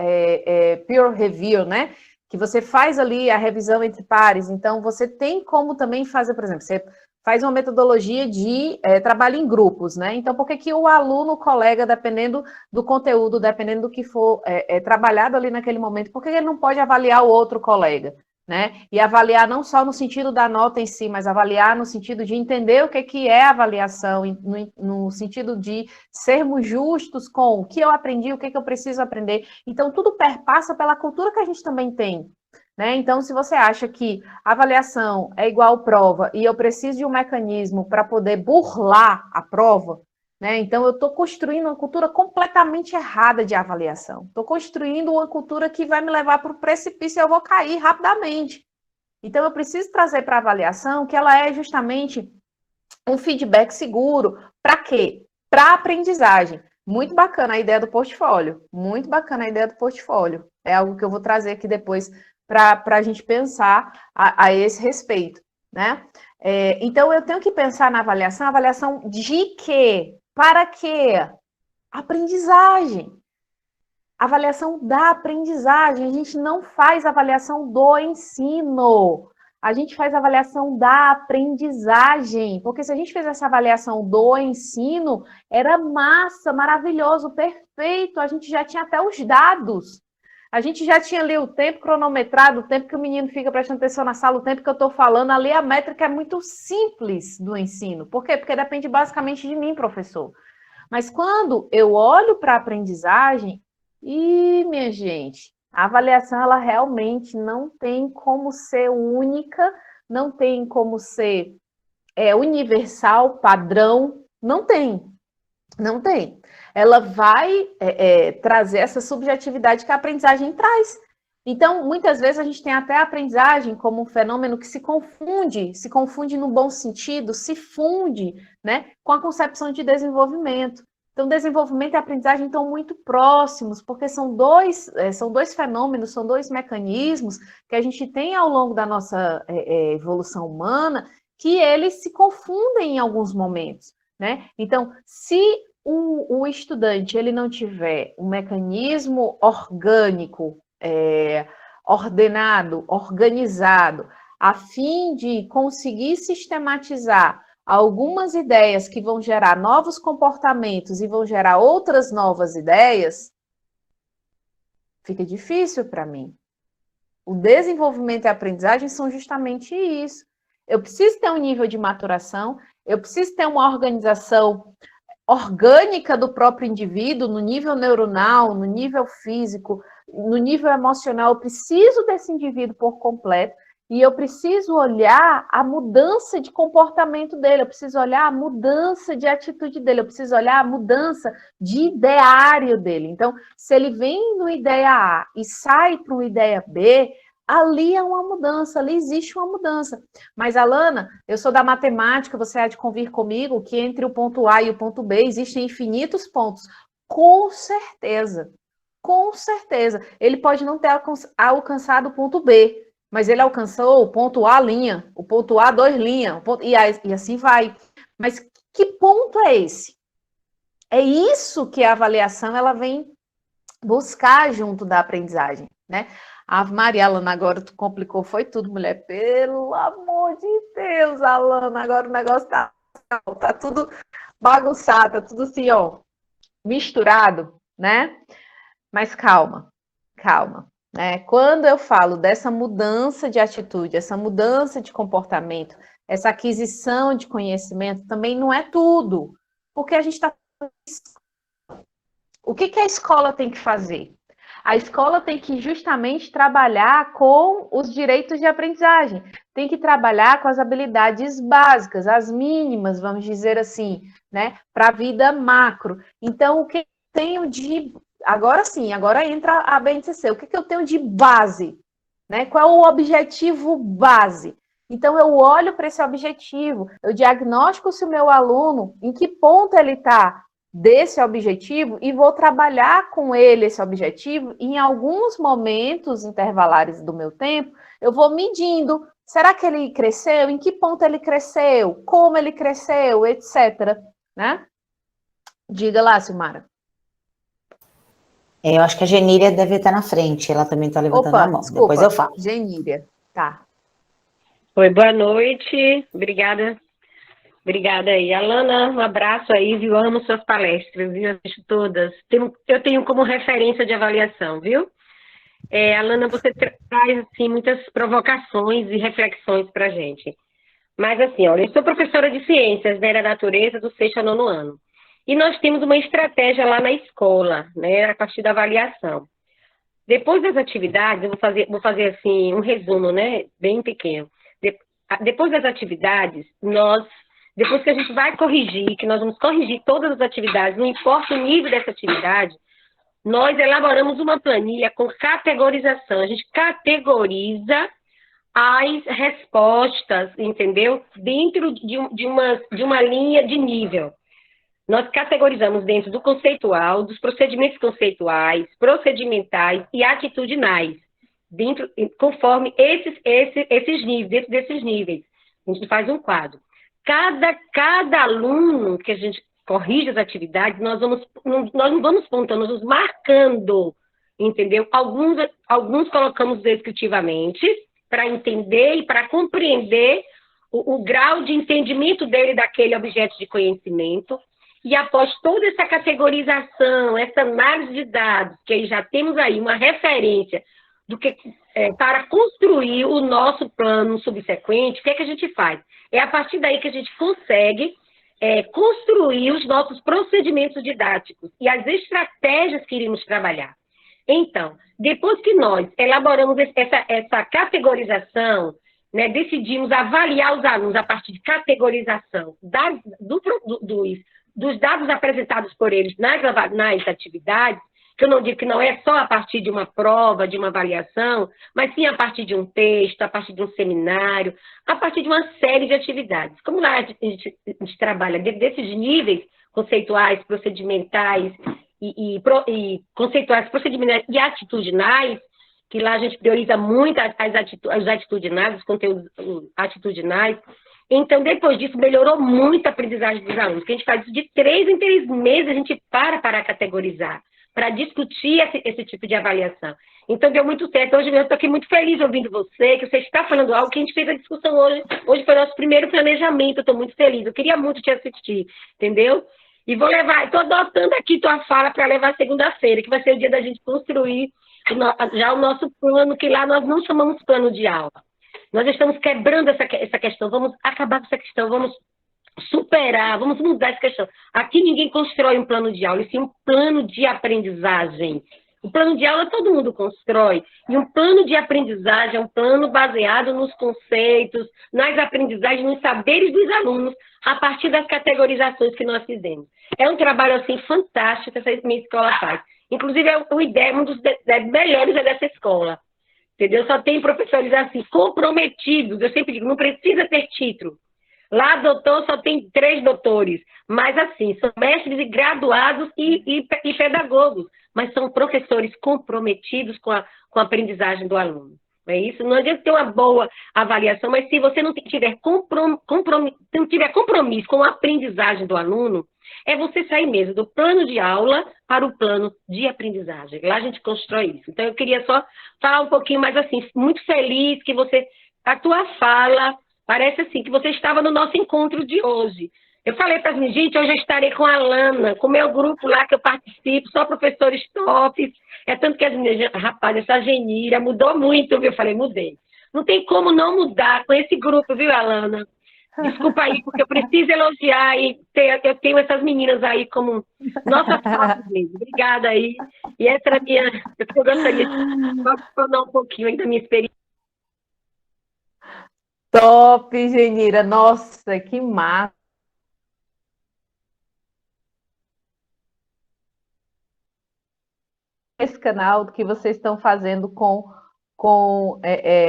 peer review, né? Que você faz ali a revisão entre pares, então você tem como também fazer, por exemplo, você faz uma metodologia de trabalho em grupos, né? Então, por que que o aluno, o colega, dependendo do conteúdo, dependendo do que for trabalhado ali naquele momento, por que ele não pode avaliar o outro colega, né? E avaliar não só no sentido da nota em si, mas avaliar no sentido de entender o que é avaliação, no sentido de sermos justos com o que eu aprendi, o que eu preciso aprender. Então, tudo perpassa pela cultura que a gente também tem, né? Então, se você acha que avaliação é igual prova e eu preciso de um mecanismo para poder burlar a prova, né? Então, eu estou construindo uma cultura completamente errada de avaliação. Estou construindo uma cultura que vai me levar para o precipício e eu vou cair rapidamente. Então, eu preciso trazer para a avaliação que ela é justamente um feedback seguro. Para quê? Para aprendizagem. Muito bacana a ideia do portfólio. Muito bacana a ideia do portfólio. É algo que eu vou trazer aqui depois para a gente pensar a esse respeito, né? Então, eu tenho que pensar na avaliação de quê? Para quê? Aprendizagem. Avaliação da aprendizagem. A gente não faz avaliação do ensino. A gente faz avaliação da aprendizagem. Porque se a gente fizesse avaliação do ensino, era massa, maravilhoso, perfeito. A gente já tinha até os dados. A gente já tinha ali o tempo cronometrado, o tempo que o menino fica prestando atenção na sala, o tempo que eu estou falando. Ali a métrica é muito simples do ensino. Por quê? Porque depende basicamente de mim, professor. Mas quando eu olho para a aprendizagem, minha gente, a avaliação ela realmente não tem como ser única, não tem como ser universal, padrão, não tem. Não tem. Ela vai trazer essa subjetividade que a aprendizagem traz. Então, muitas vezes a gente tem até a aprendizagem como um fenômeno que se confunde no bom sentido, se funde, né, com a concepção de desenvolvimento. Então, desenvolvimento e aprendizagem estão muito próximos, porque são dois fenômenos, são dois mecanismos que a gente tem ao longo da nossa evolução humana, que eles se confundem em alguns momentos, né? Então, se o estudante ele não tiver um mecanismo orgânico, ordenado, organizado, a fim de conseguir sistematizar algumas ideias que vão gerar novos comportamentos e vão gerar outras novas ideias, fica difícil para mim. O desenvolvimento e a aprendizagem são justamente isso. Eu preciso ter um nível de maturação, eu preciso ter uma organização orgânica do próprio indivíduo, no nível neuronal, no nível físico, no nível emocional. Eu preciso desse indivíduo por completo e eu preciso olhar a mudança de comportamento dele, eu preciso olhar a mudança de atitude dele, eu preciso olhar a mudança de ideário dele. Então, se ele vem no ideia A e sai para uma ideia B, ali é uma mudança, ali existe uma mudança. Mas, Alana, eu sou da matemática, você há de convir comigo que entre o ponto A e o ponto B existem infinitos pontos. Com certeza, com certeza. Ele pode não ter alcançado o ponto B, mas ele alcançou o ponto A linha, o ponto A 2 linha, e assim vai. Mas que ponto é esse? É isso que a avaliação ela vem buscar junto da aprendizagem, né? Ave Maria, Alana, agora tu complicou, foi tudo, mulher. Pelo amor de Deus, Alana, agora o negócio tá tudo bagunçado, tá tudo assim, ó, misturado, né? Mas calma, né? Quando eu falo dessa mudança de atitude, essa mudança de comportamento, essa aquisição de conhecimento, também não é tudo, porque a gente está... O que a escola tem que fazer? A escola tem que justamente trabalhar com os direitos de aprendizagem, tem que trabalhar com as habilidades básicas, as mínimas, vamos dizer assim, né, para a vida macro. Então, o que eu tenho de... Agora sim, agora entra a BNCC. O que eu tenho de base? Né? Qual é o objetivo base? Então, eu olho para esse objetivo, eu diagnostico se o meu aluno, em que ponto ele está desse objetivo e vou trabalhar com ele esse objetivo. E em alguns momentos intervalares do meu tempo, eu vou medindo. Será que ele cresceu? Em que ponto ele cresceu? Como ele cresceu? Etc. Né? Diga lá, Silmara. Eu acho que a Genília deve estar na frente, ela também está levantando Opa, a mão. desculpa. Depois eu falo. Genília. Tá. Oi, boa noite. Obrigada. Obrigada aí. Alana, um abraço aí, viu? Amo suas palestras, viu? Assisto todas. Eu tenho como referência de avaliação, viu? Alana, você traz, assim, muitas provocações e reflexões para a gente. Mas, assim, olha, eu sou professora de ciências, né, da natureza, do 6º ao 9º ano. E nós temos uma estratégia lá na escola, né, a partir da avaliação. Depois das atividades, eu vou fazer assim, um resumo, né, bem pequeno. Depois das atividades, depois que a gente vai corrigir, que nós vamos corrigir todas as atividades, não importa o nível dessa atividade, nós elaboramos uma planilha com categorização. A gente categoriza as respostas, entendeu? Dentro de uma linha de nível. Nós categorizamos dentro do conceitual, dos procedimentos conceituais, procedimentais e atitudinais, conforme esses níveis, dentro desses níveis. A gente faz um quadro. Cada aluno que a gente corrige as atividades, nós não vamos pontando, nós vamos marcando, entendeu? Alguns colocamos descritivamente para entender e para compreender o grau de entendimento dele daquele objeto de conhecimento. E após toda essa categorização, essa análise de dados, que aí já temos aí uma referência para construir o nosso plano subsequente, o que é que a gente faz? É a partir daí que a gente consegue construir os nossos procedimentos didáticos e as estratégias que iremos trabalhar. Então, depois que nós elaboramos essa categorização, né, decidimos avaliar os alunos a partir de categorização dos dados apresentados por eles nas atividades, que eu não digo que não é só a partir de uma prova, de uma avaliação, mas sim a partir de um texto, a partir de um seminário, a partir de uma série de atividades. Como lá a gente trabalha dentro desses níveis conceituais, procedimentais conceituais, procedimentais e atitudinais, que lá a gente prioriza muito os atitudinais, os conteúdos atitudinais. Então, depois disso, melhorou muito a aprendizagem dos alunos, que a gente faz isso de 3 em 3 meses, a gente para categorizar, para discutir esse tipo de avaliação. Então, deu muito certo. Hoje eu estou aqui muito feliz ouvindo você, que você está falando algo que a gente fez a discussão hoje. Hoje foi o nosso primeiro planejamento, eu estou muito feliz. Eu queria muito te assistir, entendeu? E vou levar, estou adotando aqui tua fala para levar segunda-feira, que vai ser o dia da gente construir já o nosso plano, que lá nós não chamamos plano de aula. Nós estamos quebrando essa questão, vamos acabar com essa questão, vamos superar, vamos mudar essa questão. Aqui ninguém constrói um plano de aula, e sim um plano de aprendizagem. O plano de aula todo mundo constrói, e um plano de aprendizagem é um plano baseado nos conceitos, nas aprendizagens, nos saberes dos alunos, a partir das categorizações que nós fizemos. É um trabalho, assim, fantástico que essa minha escola faz. Inclusive, um dos melhores dessa escola. Entendeu? Só tem professores assim, comprometidos. Eu sempre digo, não precisa ter título. Lá, doutor, só tem 3 doutores. Mas, assim, são mestres e graduados e pedagogos. Mas são professores comprometidos com a aprendizagem do aluno. Não é isso? Não adianta ter uma boa avaliação, mas se você não tiver compromisso com a aprendizagem do aluno, é você sair mesmo do plano de aula para o plano de aprendizagem. Lá a gente constrói isso. Então, eu queria só falar um pouquinho mais assim, muito feliz que a tua fala parece assim, que você estava no nosso encontro de hoje. Eu falei para as meninas, gente, hoje eu estarei com a Alana, com o meu grupo lá que eu participo, só professores tops. É tanto que as meninas, rapaz, essa Genília mudou muito, viu? Eu falei, mudei. Não tem como não mudar com esse grupo, viu, Alana? Desculpa aí, porque eu preciso elogiar e eu tenho essas meninas aí como nossas partes mesmo. Obrigada aí. E essa era a minha... Eu gostaria de falar um pouquinho aí da minha experiência. Top, Genira. Nossa, que massa. Esse canal do que vocês estão fazendo com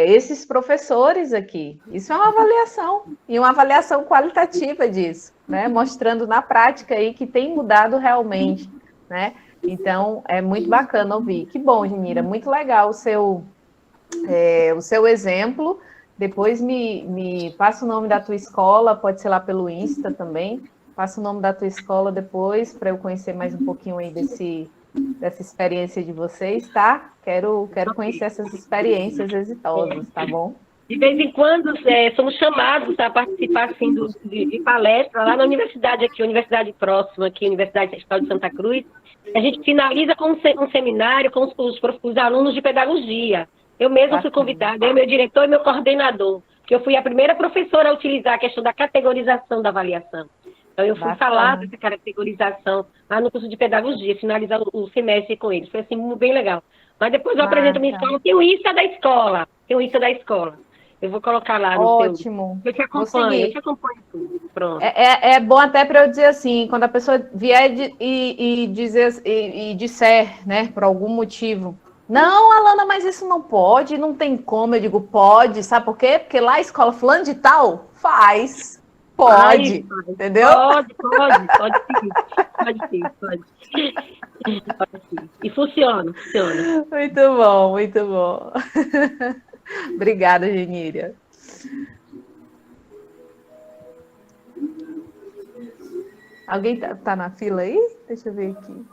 esses professores aqui. Isso é uma avaliação, e uma avaliação qualitativa disso, né? Mostrando na prática aí que tem mudado realmente, né? Então, é muito bacana ouvir. Que bom, Genira, muito legal o seu exemplo. Depois me passa o nome da tua escola, pode ser lá pelo Insta também, Passa o nome da tua escola depois, para eu conhecer mais um pouquinho aí dessa experiência de vocês, tá? Quero conhecer essas experiências exitosas, tá bom? De vez em quando, somos chamados a participar, assim, de palestra lá na universidade aqui, universidade próxima aqui, Universidade Estadual de Santa Cruz. A gente finaliza com um seminário com os alunos de pedagogia. Eu mesma fui convidada, eu, meu diretor e meu coordenador, que eu fui a primeira professora a utilizar a questão da categorização da avaliação. Então, eu fui falar dessa categorização lá no curso de pedagogia, finalizar o semestre com eles. Foi, assim, bem legal. Mas depois eu apresento a minha escola, tem o ISA da escola, Eu vou colocar lá no Ótimo. Eu te acompanho tudo. Pronto. É bom até para eu dizer assim, quando a pessoa vier e disser, né, por algum motivo, não, Alana, mas isso não pode, não tem como. Eu digo, pode, sabe por quê? Porque lá a escola fulano de tal faz. Pode, entendeu? Pode sim. E funciona. Muito bom, muito bom. Obrigada, Geníria. Alguém tá na fila aí? Deixa eu ver aqui.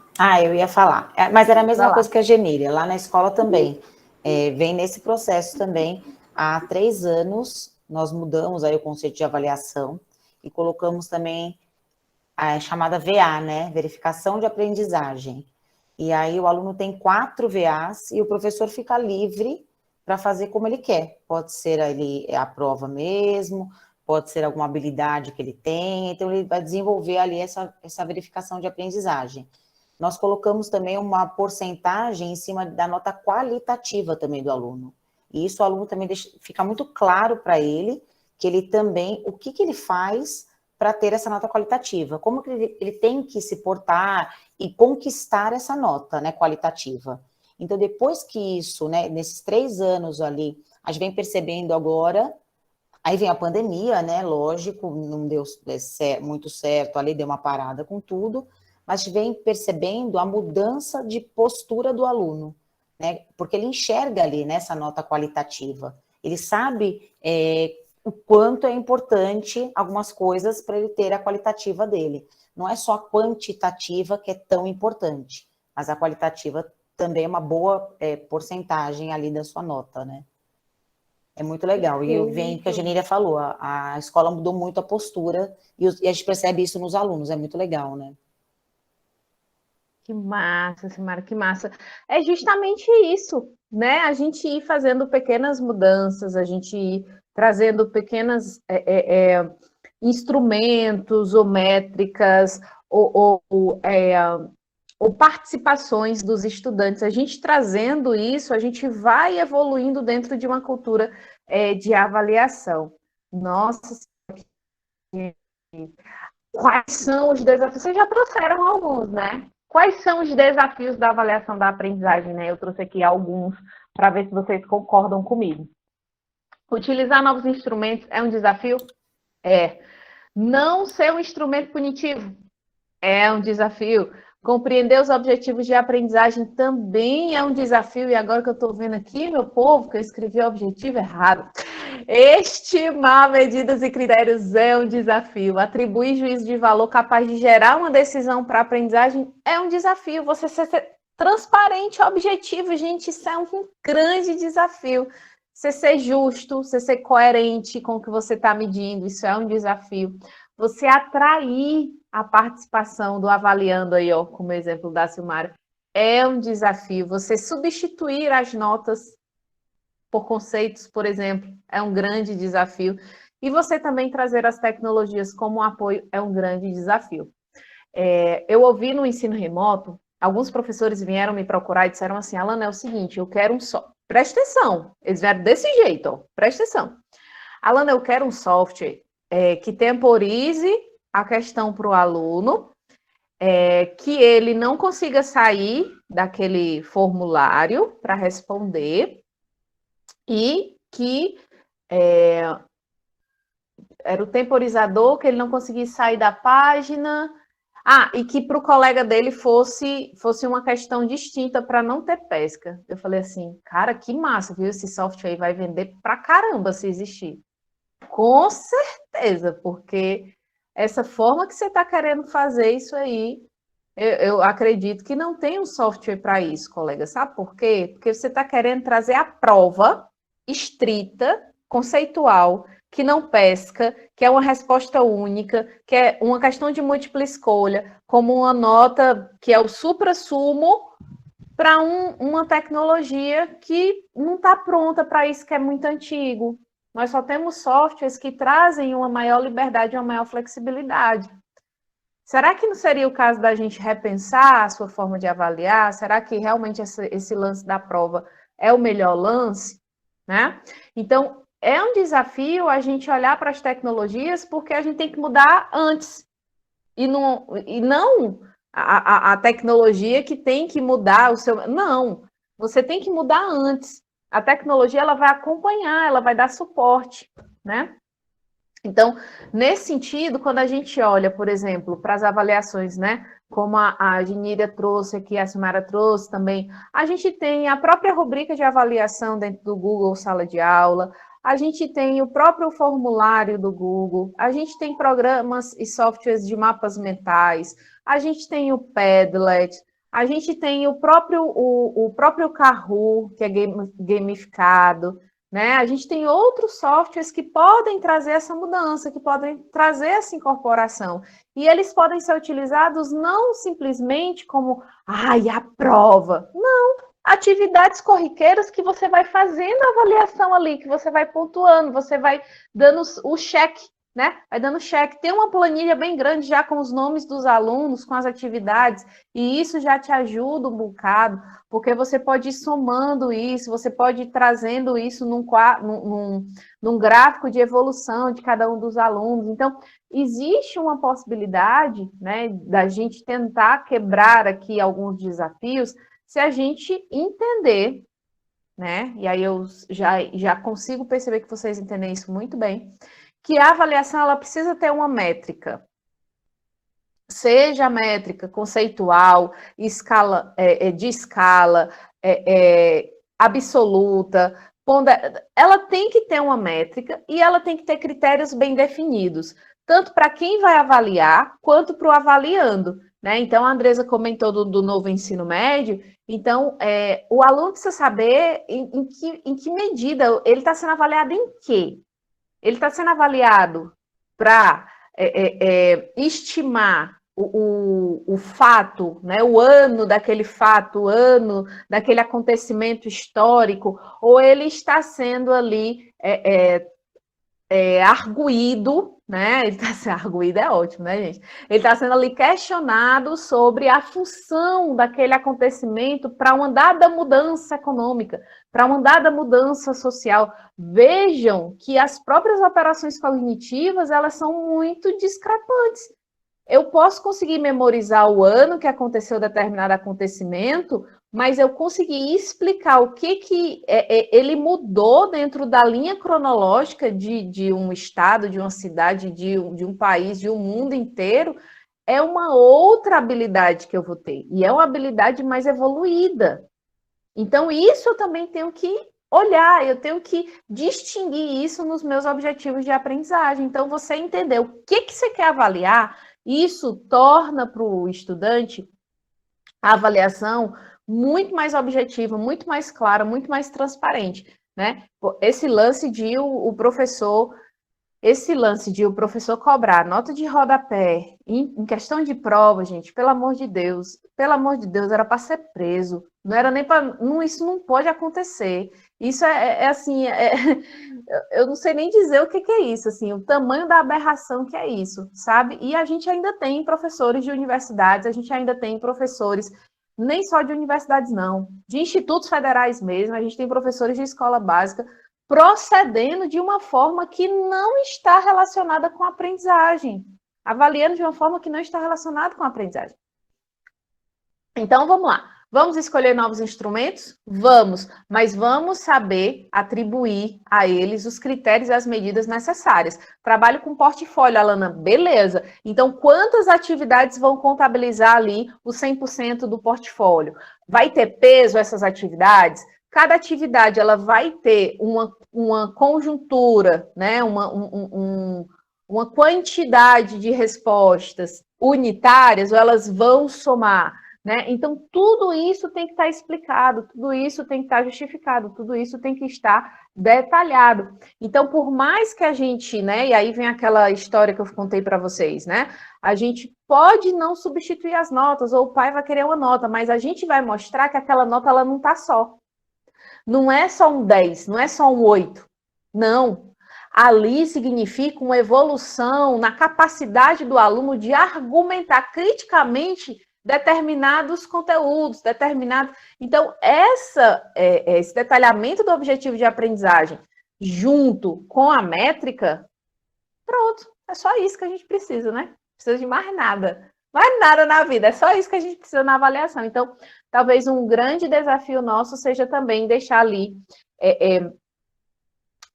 Eu ia falar. Mas era a mesma coisa que a Geníria, lá na escola também. Vem nesse processo também. Há 3 anos, nós mudamos aí o conceito de avaliação e colocamos também a chamada VA, né? Verificação de aprendizagem. E aí o aluno tem 4 VAs e o professor fica livre para fazer como ele quer. Pode ser a prova mesmo, pode ser alguma habilidade que ele tem, então ele vai desenvolver ali essa verificação de aprendizagem. Nós colocamos também uma porcentagem em cima da nota qualitativa também do aluno. E isso o aluno também fica muito claro para ele, que ele também, o que ele faz para ter essa nota qualitativa, como que ele tem que se portar e conquistar essa nota, né, qualitativa. Então, depois que isso, né, nesses 3 anos ali, a gente vem percebendo agora, aí vem a pandemia, né, lógico, não deu muito certo, ali deu uma parada com tudo, mas a gente vem percebendo a mudança de postura do aluno, né, porque ele enxerga ali, nessa nota qualitativa, ele sabe o quanto é importante algumas coisas para ele ter a qualitativa dele. Não é só a quantitativa que é tão importante, mas a qualitativa também é uma boa porcentagem ali da sua nota, né? É muito legal. E vem o que a Geníria falou, a escola mudou muito a postura e a gente percebe isso nos alunos, é muito legal, né? Que massa, Simara, que massa. É justamente isso, né? A gente ir fazendo pequenas mudanças, a gente ir trazendo pequenos instrumentos ou métricas ou participações dos estudantes. A gente trazendo isso, a gente vai evoluindo dentro de uma cultura de avaliação. Nossa, quais são os desafios? Vocês já trouxeram alguns, né? Quais são os desafios da avaliação da aprendizagem, né? Eu trouxe aqui alguns para ver se vocês concordam comigo. Utilizar novos instrumentos é um desafio? Não ser um instrumento punitivo é um desafio. Compreender os objetivos de aprendizagem também é um desafio. E agora que eu estou vendo aqui, meu povo, que eu escrevi o objetivo errado. Estimar medidas e critérios é um desafio. Atribuir juízo de valor capaz de gerar uma decisão para a aprendizagem é um desafio. Você ser transparente, objetivo, gente, isso é um grande desafio. Você ser justo, você ser coerente com o que você está medindo, isso é um desafio. Você atrair a participação do avaliando aí, ó, como exemplo da Silmara, é um desafio. Você substituir as notas por conceitos, por exemplo, é um grande desafio. E você também trazer as tecnologias como apoio é um grande desafio. Eu ouvi no ensino remoto, alguns professores vieram me procurar e disseram assim, Alana, é o seguinte, eu quero um software. Presta atenção, eles vieram desse jeito, ó, presta atenção. Alana, eu quero um software que temporize a questão para o aluno, que ele não consiga sair daquele formulário para responder e que era o temporizador, que ele não conseguisse sair da página, e que para o colega dele fosse uma questão distinta para não ter pesca. Eu falei assim, cara, que massa, viu? Esse software aí vai vender pra caramba se existir. Com certeza, porque essa forma que você está querendo fazer isso aí, eu acredito que não tem um software para isso, colega. Sabe por quê? Porque você está querendo trazer a prova estrita, conceitual, que não pesca, que é uma resposta única, que é uma questão de múltipla escolha, como uma nota que é o suprassumo para uma tecnologia que não está pronta para isso, que é muito antigo. Nós só temos softwares que trazem uma maior liberdade, uma maior flexibilidade. Será que não seria o caso da gente repensar a sua forma de avaliar? Será que realmente esse lance da prova é o melhor lance? Né? Então, é um desafio a gente olhar para as tecnologias, porque a gente tem que mudar antes. E não a tecnologia que tem que mudar o seu... Não, você tem que mudar antes. A tecnologia ela vai acompanhar, ela vai dar suporte, né? Então, nesse sentido, quando a gente olha, por exemplo, para as avaliações, né, como a Geníria trouxe aqui, a Simara trouxe também, a gente tem a própria rubrica de avaliação dentro do Google Sala de Aula, a gente tem o próprio formulário do Google, a gente tem programas e softwares de mapas mentais, a gente tem o Padlet, a gente tem o próprio Kahoot, que é gamificado, né? A gente tem outros softwares que podem trazer essa mudança, que podem trazer essa incorporação. E eles podem ser utilizados não simplesmente como, a prova. Não, atividades corriqueiras que você vai fazendo a avaliação ali, que você vai pontuando, você vai dando o cheque, né? Vai dando cheque. Tem uma planilha bem grande já com os nomes dos alunos, com as atividades, e isso já te ajuda um bocado, porque você pode ir somando isso, você pode ir trazendo isso num gráfico de evolução de cada um dos alunos. Então, existe uma possibilidade, né, da gente tentar quebrar aqui alguns desafios, se a gente entender, né, e aí eu já consigo perceber que vocês entendem isso muito bem, que a avaliação ela precisa ter uma métrica, seja a métrica conceitual, de escala, absoluta, ela tem que ter uma métrica e ela tem que ter critérios bem definidos, tanto para quem vai avaliar, quanto para o avaliando, né? Então, a Andresa comentou do novo ensino médio, então, o aluno precisa saber em que medida ele está sendo avaliado em quê? Ele está sendo avaliado para estimar o fato, né, o ano daquele fato, o ano daquele acontecimento histórico, ou ele está sendo ali arguído, né? Ele está sendo arguído, é ótimo, né, gente? Ele está sendo ali questionado sobre a função daquele acontecimento para uma dada mudança econômica, para uma dada mudança social. Vejam que as próprias operações cognitivas, elas são muito discrepantes. Eu posso conseguir memorizar o ano que aconteceu determinado acontecimento, mas eu consegui explicar o que ele mudou dentro da linha cronológica de um estado, de uma cidade, de um país, de um mundo inteiro, é uma outra habilidade que eu vou ter, e é uma habilidade mais evoluída. Então, isso eu também tenho que olhar, eu tenho que distinguir isso nos meus objetivos de aprendizagem. Então, você entender o que você quer avaliar, isso torna para o estudante a avaliação muito mais objetiva, muito mais clara, muito mais transparente, né? Esse lance de o professor cobrar nota de rodapé em questão de prova, gente, pelo amor de Deus, era para ser preso, não era nem para... Isso não pode acontecer. Isso assim, eu não sei nem dizer o que é isso, assim, o tamanho da aberração que é isso, sabe? E a gente ainda tem professores de universidades, a gente ainda tem professores, nem só de universidades não, de institutos federais mesmo, a gente tem professores de escola básica procedendo de uma forma que não está relacionada com a aprendizagem, avaliando de uma forma que não está relacionada com a aprendizagem. Então, vamos lá. Vamos escolher novos instrumentos? Vamos, mas vamos saber atribuir a eles os critérios e as medidas necessárias. Trabalho com portfólio, Alana, beleza. Então, quantas atividades vão contabilizar ali os 100% do portfólio? Vai ter peso essas atividades? Cada atividade ela vai ter uma conjuntura, né? uma quantidade de respostas unitárias ou elas vão somar, né? Então, tudo isso tem que estar explicado, tudo isso tem que estar justificado, tudo isso tem que estar detalhado. Então, por mais que a gente, né? E aí vem aquela história que eu contei para vocês, né? A gente pode não substituir as notas, ou o pai vai querer uma nota, mas a gente vai mostrar que aquela nota ela não está só. Não é só um 10, não é só um 8. Não. Ali significa uma evolução na capacidade do aluno de argumentar criticamente determinados conteúdos, determinados. Então, esse detalhamento do objetivo de aprendizagem junto com a métrica, pronto, é só isso que a gente precisa, né? Não precisa de mais nada. Mais nada na vida, é só isso que a gente precisa na avaliação. Então, talvez um grande desafio nosso seja também deixar ali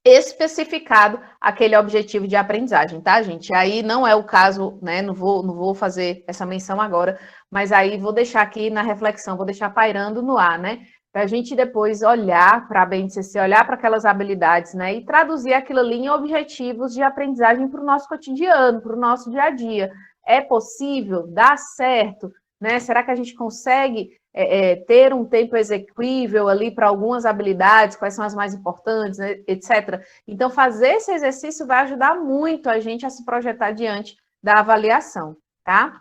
especificado aquele objetivo de aprendizagem, tá, gente? Aí não é o caso, né? Não vou fazer essa menção agora, mas aí vou deixar aqui na reflexão, vou deixar pairando no ar, né? Para a gente depois olhar para a BNCC, olhar para aquelas habilidades, né? E traduzir aquilo ali em objetivos de aprendizagem para o nosso cotidiano, para o nosso dia a dia. É possível? Dá certo? Né? Será que a gente consegue ter um tempo execuível ali para algumas habilidades, quais são as mais importantes, né? Etc. Então, fazer esse exercício vai ajudar muito a gente a se projetar diante da avaliação, tá?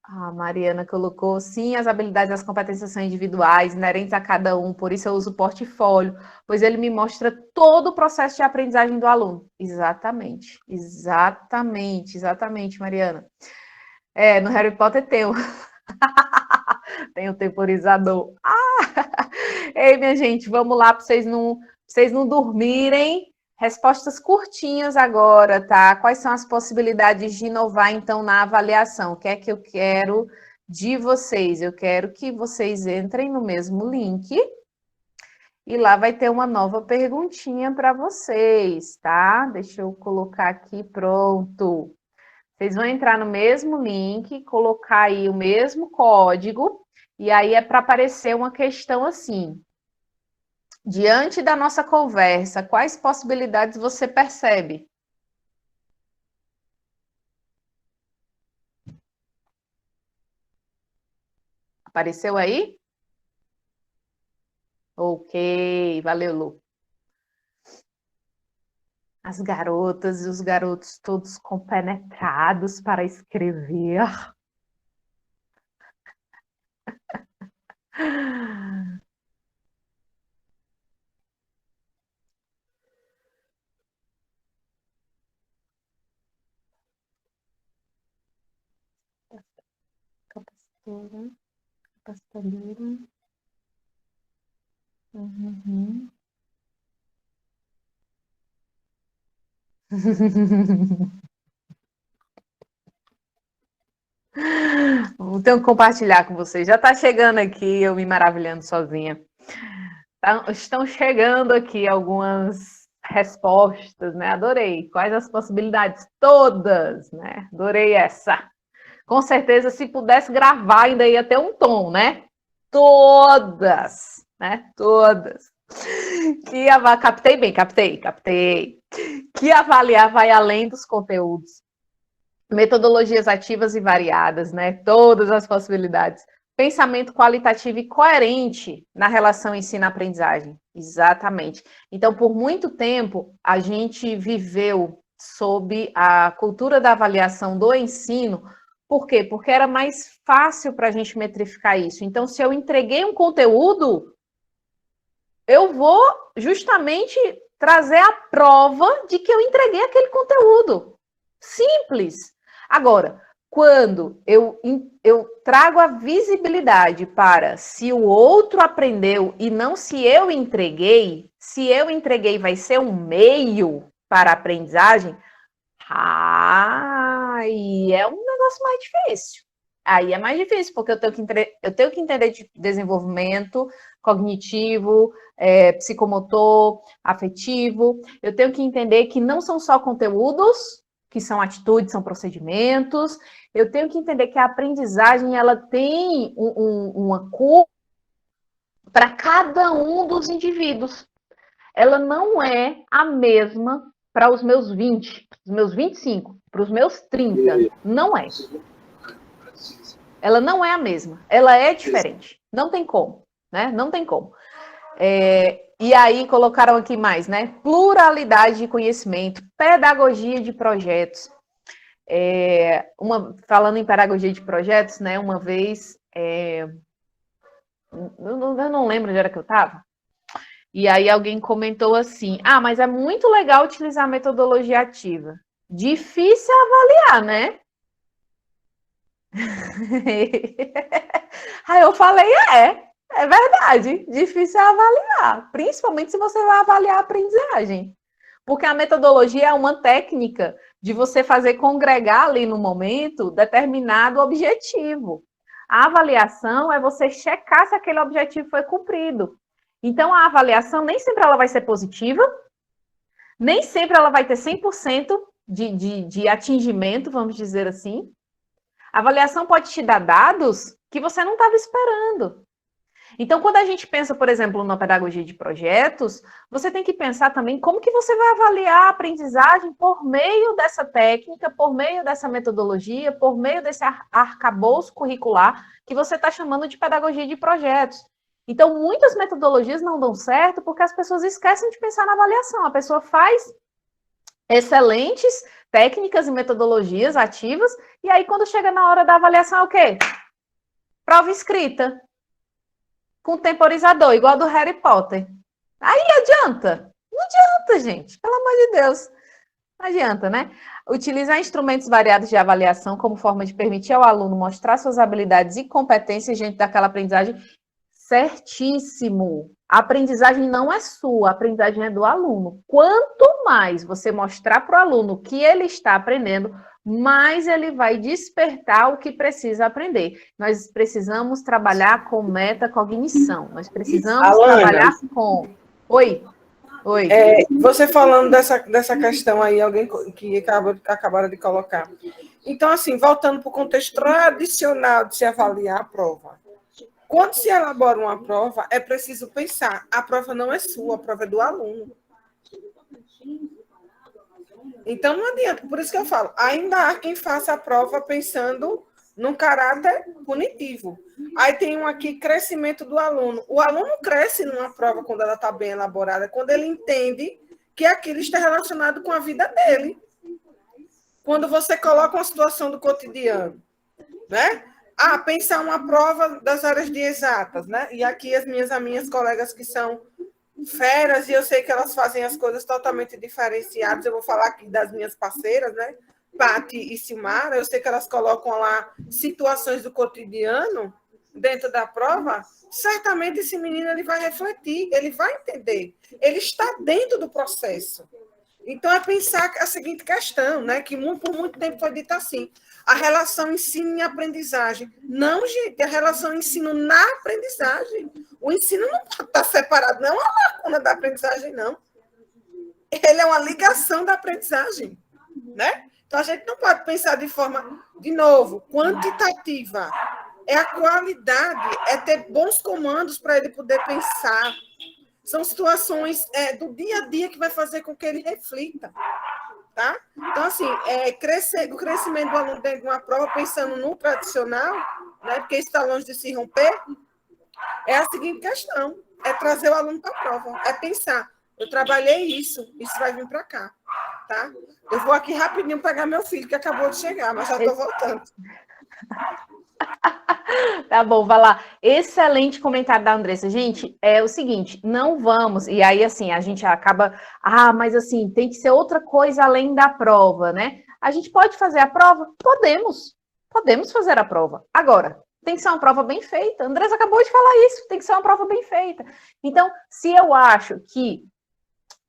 A Mariana colocou, sim, as habilidades e as competências são individuais, inerentes a cada um, por isso eu uso o portfólio, pois ele me mostra todo o processo de aprendizagem do aluno. Exatamente, Mariana. No Harry Potter tem tem o temporizador. Ei, minha gente, vamos lá para vocês não dormirem. Respostas curtinhas agora, tá? Quais são as possibilidades de inovar, então, na avaliação? O que é que eu quero de vocês? Eu quero que vocês entrem no mesmo link e lá vai ter uma nova perguntinha para vocês, tá? Deixa eu colocar aqui, pronto. Vocês vão entrar no mesmo link, colocar aí o mesmo código, e aí é para aparecer uma questão assim. Diante da nossa conversa, quais possibilidades você percebe? Apareceu aí? Ok, valeu, Lu. As garotas e os garotos todos compenetrados para escrever. Capacitadora. Uhum. Tenho que compartilhar com vocês. Já está chegando aqui, eu me maravilhando sozinha. Estão chegando aqui algumas respostas, né? Adorei. Quais as possibilidades? Todas, né? Adorei essa. Com certeza, se pudesse gravar, ainda ia ter um tom, né? Todas, né? Todas. Captei bem, captei. Que avaliar vai além dos conteúdos. Metodologias ativas e variadas, né? Todas as possibilidades. Pensamento qualitativo e coerente na relação ensino-aprendizagem. Exatamente. Então, por muito tempo, a gente viveu sob a cultura da avaliação do ensino. Por quê? Porque era mais fácil para a gente metrificar isso. Então, se eu entreguei um conteúdo, eu vou justamente trazer a prova de que eu entreguei aquele conteúdo. Simples. Agora, quando eu trago a visibilidade para se o outro aprendeu e não se eu entreguei vai ser um meio para a aprendizagem, aí é um negócio mais difícil. Aí é mais difícil, porque eu tenho que entender de desenvolvimento cognitivo, psicomotor, afetivo. Eu tenho que entender que não são só conteúdos, que são atitudes, são procedimentos. Eu tenho que entender que a aprendizagem ela tem uma curva para cada um dos indivíduos. Ela não é a mesma para os meus 20, os meus 25, para os meus 30. Não é. Ela não é a mesma. Ela é diferente. Não tem como, né? Não tem como. E aí colocaram aqui mais, né? Pluralidade de conhecimento, pedagogia de projetos. Falando em pedagogia de projetos, né? Uma vez, eu não lembro onde era que eu estava. E aí alguém comentou assim, mas é muito legal utilizar a metodologia ativa. Difícil avaliar, né? Aí eu falei, é verdade, difícil avaliar, principalmente se você vai avaliar a aprendizagem. Porque a metodologia é uma técnica de você fazer congregar ali no momento determinado objetivo. A avaliação é você checar se aquele objetivo foi cumprido. Então, a avaliação nem sempre ela vai ser positiva, nem sempre ela vai ter 100% de atingimento, vamos dizer assim. A avaliação pode te dar dados que você não estava esperando. Então, quando a gente pensa, por exemplo, na pedagogia de projetos, você tem que pensar também como que você vai avaliar a aprendizagem por meio dessa técnica, por meio dessa metodologia, por meio desse arcabouço curricular que você está chamando de pedagogia de projetos. Então, muitas metodologias não dão certo porque as pessoas esquecem de pensar na avaliação. A pessoa faz excelentes técnicas e metodologias ativas, e aí quando chega na hora da avaliação é o quê? Prova escrita, com temporizador, igual do Harry Potter. Aí adianta? Não adianta, gente, pelo amor de Deus. Não adianta, né? Utilizar instrumentos variados de avaliação como forma de permitir ao aluno mostrar suas habilidades e competências diante daquela aprendizagem. Certíssimo. A aprendizagem não é sua, a aprendizagem é do aluno. Quanto mais você mostrar para o aluno que ele está aprendendo, mais ele vai despertar o que precisa aprender. Nós precisamos trabalhar com metacognição. Nós precisamos trabalhar com... Oi. Você falando dessa questão aí, alguém que acabaram de colocar. Então, assim, voltando para o contexto tradicional de se avaliar a prova. Quando se elabora uma prova, é preciso pensar, a prova não é sua, a prova é do aluno. Então, não adianta, por isso que eu falo, ainda há quem faça a prova pensando num caráter punitivo. Aí tem um aqui, crescimento do aluno. O aluno cresce numa prova quando ela está bem elaborada, quando ele entende que aquilo está relacionado com a vida dele. Quando você coloca uma situação do cotidiano, né? Pensar uma prova das áreas de exatas, né? E aqui as minhas colegas que são feras, e eu sei que elas fazem as coisas totalmente diferenciadas, eu vou falar aqui das minhas parceiras, né? Paty e Silmara, eu sei que elas colocam lá situações do cotidiano dentro da prova, certamente esse menino ele vai refletir, ele vai entender, ele está dentro do processo. Então, é pensar a seguinte questão, né? Que por muito tempo foi dito assim, a relação ensino e aprendizagem. Não, gente, a relação ensino na aprendizagem. O ensino não pode estar separado, não é uma lacuna da aprendizagem, não. Ele é uma ligação da aprendizagem, né? Então, a gente não pode pensar de forma, de novo, quantitativa. É a qualidade, é ter bons comandos para ele poder pensar. São situações do dia a dia que vai fazer com que ele reflita. Tá? Então, assim, o crescimento do aluno dentro de uma prova, pensando no tradicional, né, porque isso está longe de se romper, é a seguinte questão, é trazer o aluno para a prova, é pensar, eu trabalhei isso vai vir para cá. Tá? Eu vou aqui rapidinho pegar meu filho, que acabou de chegar, mas já estou voltando. Tá bom, vai lá. Excelente comentário da Andressa. Gente, é o seguinte, não vamos, e aí assim, a gente acaba, mas assim, tem que ser outra coisa além da prova, né? A gente pode fazer a prova? Podemos fazer a prova. Agora, tem que ser uma prova bem feita. A Andressa acabou de falar isso, tem que ser uma prova bem feita. Então, se eu acho que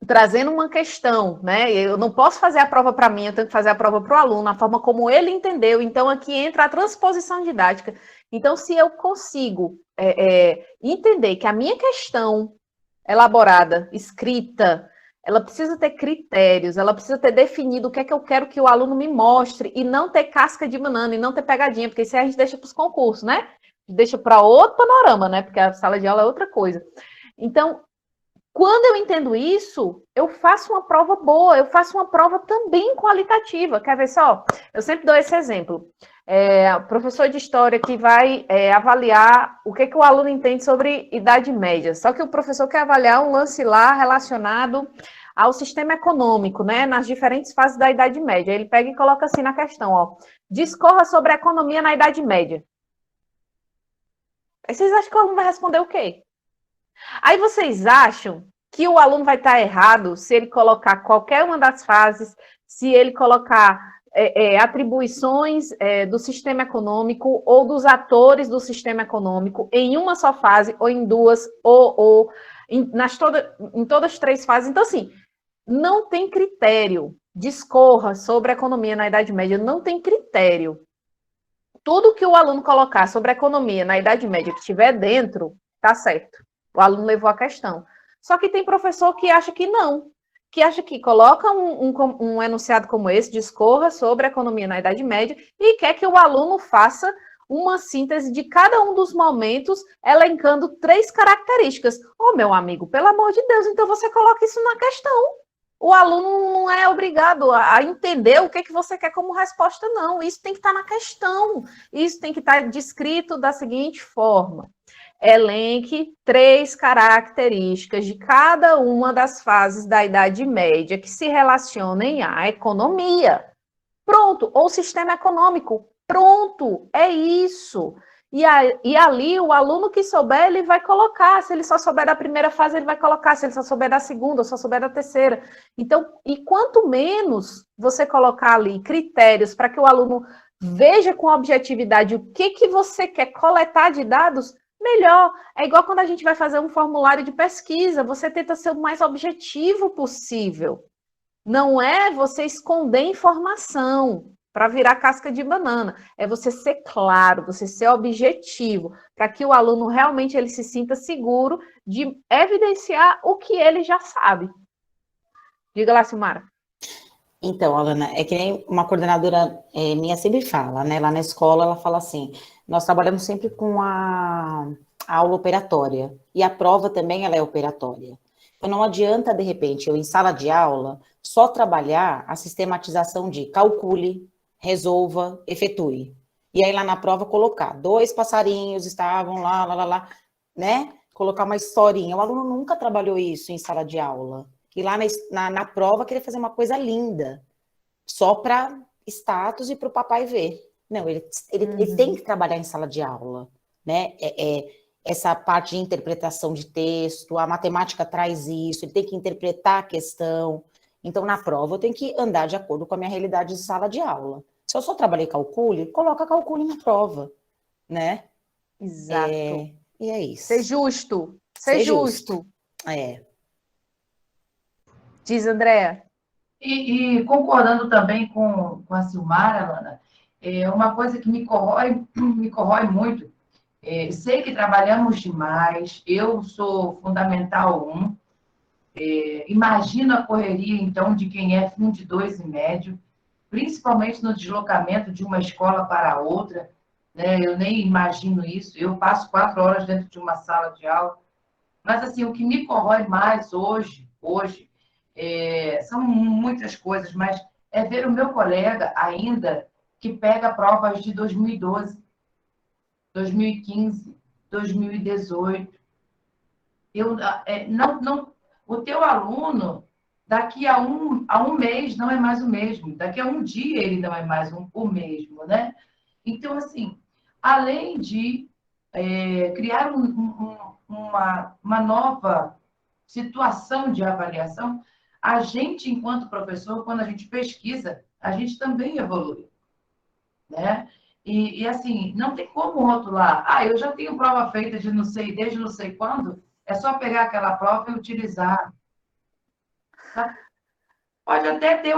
trazendo uma questão, né? Eu não posso fazer a prova para mim, eu tenho que fazer a prova para o aluno, a forma como ele entendeu. Então, aqui entra a transposição didática. Então, se eu consigo entender que a minha questão elaborada, escrita, ela precisa ter critérios, ela precisa ter definido o que é que eu quero que o aluno me mostre e não ter casca de banana e não ter pegadinha, porque isso aí a gente deixa para os concursos, né? Deixa para outro panorama, né? Porque a sala de aula é outra coisa. Então, Quando eu entendo isso, eu faço uma prova boa, eu faço uma prova também qualitativa. Quer ver só? Eu sempre dou esse exemplo. O professor de história que vai avaliar o que o aluno entende sobre Idade Média. Só que o professor quer avaliar um lance lá relacionado ao sistema econômico, né, nas diferentes fases da Idade Média. Ele pega e coloca assim na questão, ó, discorra sobre a economia na Idade Média. Aí vocês acham que o aluno vai responder o quê? Aí vocês acham que o aluno vai estar errado se ele colocar qualquer uma das fases, se ele colocar atribuições do sistema econômico ou dos atores do sistema econômico em uma só fase, ou em duas, ou em todas as 3 fases. Então, assim, não tem critério. Discorra sobre a economia na Idade Média, não tem critério. Tudo que o aluno colocar sobre a economia na Idade Média que estiver dentro, tá certo. O aluno levou a questão. Só que tem professor que acha que não, que acha que coloca um enunciado como esse, discorra sobre a economia na Idade Média, e quer que o aluno faça uma síntese de cada um dos momentos, elencando 3 características. Ô, meu amigo, pelo amor de Deus, então você coloca isso na questão. O aluno não é obrigado a entender o que você quer como resposta, não. Isso tem que estar na questão. Isso tem que estar descrito da seguinte forma. Elenque 3 características de cada uma das fases da Idade Média que se relacionem à economia. Pronto. Ou sistema econômico. Pronto. É isso. E ali, o aluno que souber, ele vai colocar. Se ele só souber da primeira fase, ele vai colocar. Se ele só souber da segunda, ou só souber da terceira. Então, e quanto menos você colocar ali critérios para que o aluno veja com objetividade o que você quer coletar de dados, melhor. É igual quando a gente vai fazer um formulário de pesquisa. Você tenta ser o mais objetivo possível. Não é você esconder informação para virar casca de banana. É você ser claro, você ser objetivo, para que o aluno realmente ele se sinta seguro de evidenciar o que ele já sabe. Diga lá, Silmara. Então, Alana, é que nem uma coordenadora minha sempre fala, né? Lá na escola, ela fala assim, nós trabalhamos sempre com a aula operatória, e a prova também ela é operatória. Então, não adianta, de repente, eu em sala de aula, só trabalhar a sistematização de calcule, resolva, efetue. E aí lá na prova colocar, 2 passarinhos estavam lá, né? Colocar uma historinha. O aluno nunca trabalhou isso em sala de aula. E lá na prova queria fazer uma coisa linda, só para status e para o papai ver. Não, ele tem que trabalhar em sala de aula, né? Essa parte de interpretação de texto, a matemática traz isso, ele tem que interpretar a questão. Então, na prova, eu tenho que andar de acordo com a minha realidade de sala de aula. Se eu só trabalhei calcule, coloca calcule na prova, né? Exato. E é isso. Ser justo. Ser justo. Diz, Andréa. E concordando também com a Silmara, Alana, uma coisa que me corrói muito, sei que trabalhamos demais, eu sou Fundamental 1, imagino a correria, então, de quem é Fim de 2 e médio, principalmente no deslocamento de uma escola para outra, né? Eu nem imagino isso, eu passo 4 horas dentro de uma sala de aula, mas, assim, o que me corrói mais hoje, são muitas coisas, mas é ver o meu colega ainda que pega provas de 2012, 2015, 2018. O teu aluno, daqui a um mês, não é mais o mesmo. Daqui a um dia, ele não é mais o mesmo, né? Então, assim, além de criar uma nova situação de avaliação, a gente, enquanto professor, quando a gente pesquisa, a gente também evolui, né? E assim, não tem como rotular. Eu já tenho prova feita de desde não sei quando, é só pegar aquela prova e utilizar. Tá? Pode até ter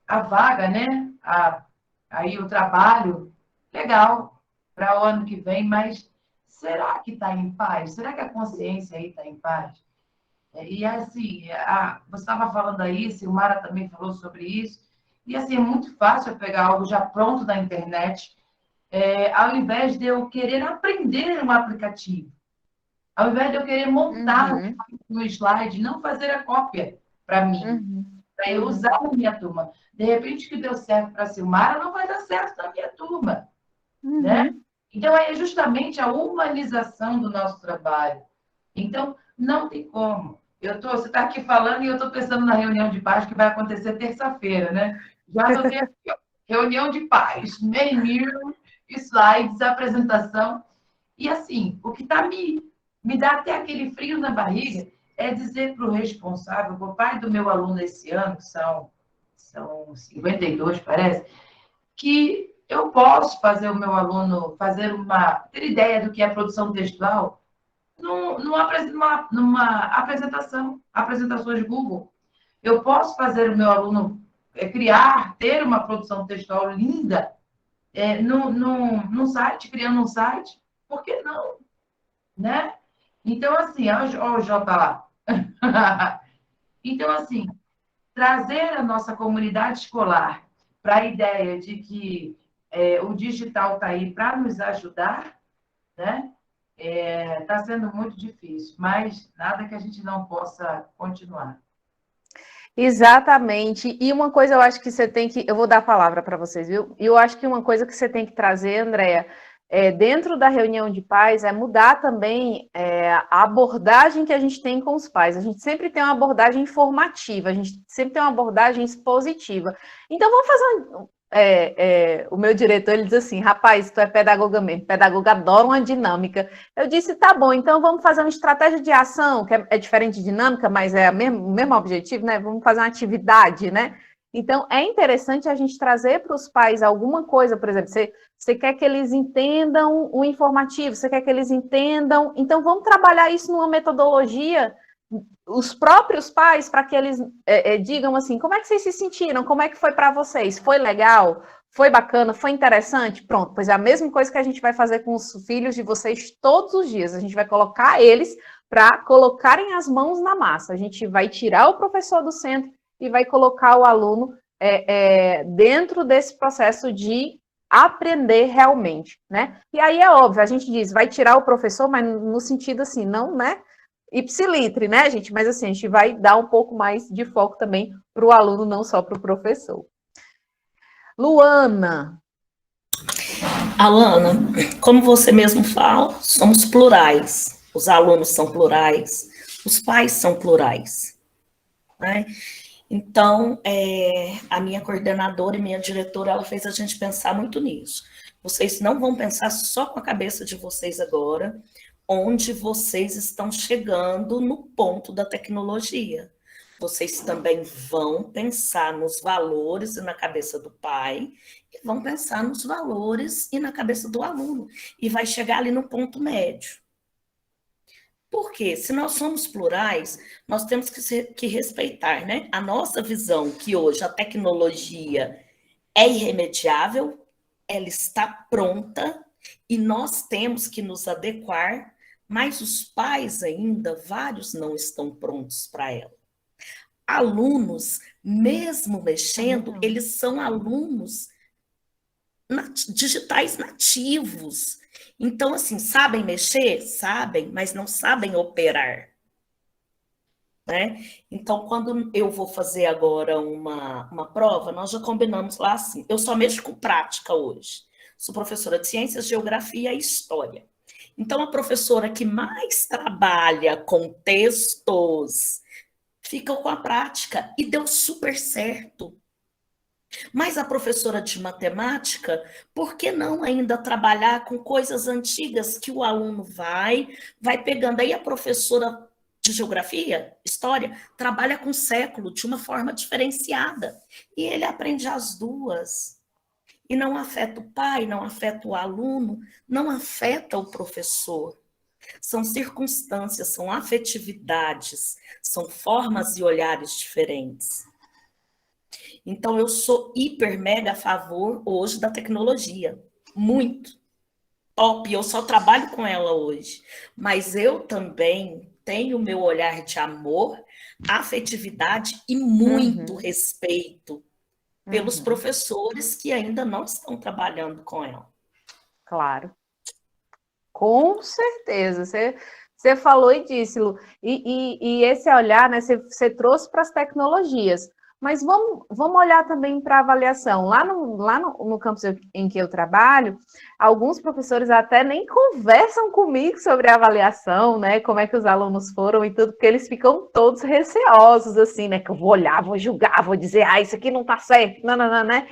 a vaga, né? Aí o trabalho, legal, para o ano que vem, mas será que está em paz? Será que a consciência aí está em paz? E assim, você estava falando aí, Silmara também falou sobre isso, e assim, é muito fácil eu pegar algo já pronto da internet, ao invés de eu querer aprender um aplicativo. Ao invés de eu querer montar no slide, não fazer a cópia para mim, para eu usar na minha turma. De repente, o que deu certo para a Silmara não vai dar certo na minha turma, né? Então, é justamente a humanização do nosso trabalho. Então, não tem como. Você está aqui falando e eu estou pensando na reunião de paz que vai acontecer terça-feira, né? Já anotei aqui, ó. Reunião de paz, menu, slides, apresentação. E assim, o que me dá até aquele frio na barriga é dizer para o responsável, para o pai do meu aluno esse ano, que são 52, parece, que eu posso fazer o meu aluno ter ideia do que é produção textual numa apresentações Google. Eu posso fazer o meu aluno ter uma produção textual linda num site, criando um site. Por que não? Né? Então, assim, ó o J lá. Então, assim, trazer a nossa comunidade escolar para a ideia de que o digital está aí para nos ajudar, né? Está sendo muito difícil, mas nada que a gente não possa continuar. Exatamente. E uma coisa eu acho que você tem que... Eu vou dar a palavra para vocês, viu? E eu acho que uma coisa que você tem que trazer, Andréa, dentro da reunião de pais, é mudar também a abordagem que a gente tem com os pais. A gente sempre tem uma abordagem informativa, a gente sempre tem uma abordagem expositiva. Então, vamos fazer o meu diretor, ele diz assim, rapaz, tu é pedagoga mesmo, pedagoga adora uma dinâmica. Eu disse, tá bom, então vamos fazer uma estratégia de ação, que é diferente de dinâmica, mas é o mesmo objetivo, né? Vamos fazer uma atividade, né? Então, é interessante a gente trazer para os pais alguma coisa, por exemplo, você quer que eles entendam o informativo, você quer que eles entendam, então vamos trabalhar isso numa metodologia, os próprios pais, para que eles digam assim, como é que vocês se sentiram, como é que foi para vocês, foi legal, foi bacana, foi interessante? Pronto, pois é a mesma coisa que a gente vai fazer com os filhos de vocês todos os dias, a gente vai colocar eles para colocarem as mãos na massa, a gente vai tirar o professor do centro e vai colocar o aluno dentro desse processo de aprender realmente, né? E aí é óbvio, a gente diz, vai tirar o professor, mas no sentido assim, não, né? Ipsilitre, né, gente? Mas assim, a gente vai dar um pouco mais de foco também para o aluno, não só para o professor. Luana. Alana, como você mesmo fala, somos plurais. Os alunos são plurais, os pais são plurais, né? Então, a minha coordenadora e minha diretora, ela fez a gente pensar muito nisso. Vocês não vão pensar só com a cabeça de vocês agora, onde vocês estão chegando no ponto da tecnologia. Vocês também vão pensar nos valores e na cabeça do pai, e vão pensar nos valores e na cabeça do aluno, e vai chegar ali no ponto médio. Porque, se nós somos plurais, nós temos que respeitar, né? A nossa visão que hoje a tecnologia é irremediável, ela está pronta, e nós temos que nos adequar, mas os pais ainda, vários não estão prontos para ela. Alunos, mesmo mexendo, eles são alunos digitais nativos. Então, assim, sabem mexer? Sabem, mas não sabem operar. Né? Então, quando eu vou fazer agora uma prova, nós já combinamos lá assim, eu só mexo com prática hoje. Sou professora de Ciências, Geografia e História. Então, a professora que mais trabalha com textos fica com a prática e deu super certo. Mas a professora de matemática, por que não ainda trabalhar com coisas antigas que o aluno vai pegando? Aí a professora de geografia, história, trabalha com século de uma forma diferenciada. E ele aprende as duas. E não afeta o pai, não afeta o aluno, não afeta o professor. São circunstâncias, são afetividades, são formas e olhares diferentes. Então, eu sou hiper, mega a favor hoje da tecnologia. Muito. Top, eu só trabalho com ela hoje. Mas eu também tenho o meu olhar de amor, afetividade e muito respeito pelos professores que ainda não estão trabalhando com ela. Claro. Com certeza. Você falou e disse, Lu, e esse olhar, né, você trouxe para as tecnologias, mas vamos olhar também para a avaliação. Lá no campus em que eu trabalho, alguns professores até nem conversam comigo sobre a avaliação, né, como é que os alunos foram e tudo, porque eles ficam todos receosos, assim, né, que eu vou olhar, vou julgar, vou dizer, isso aqui não está certo, não, né?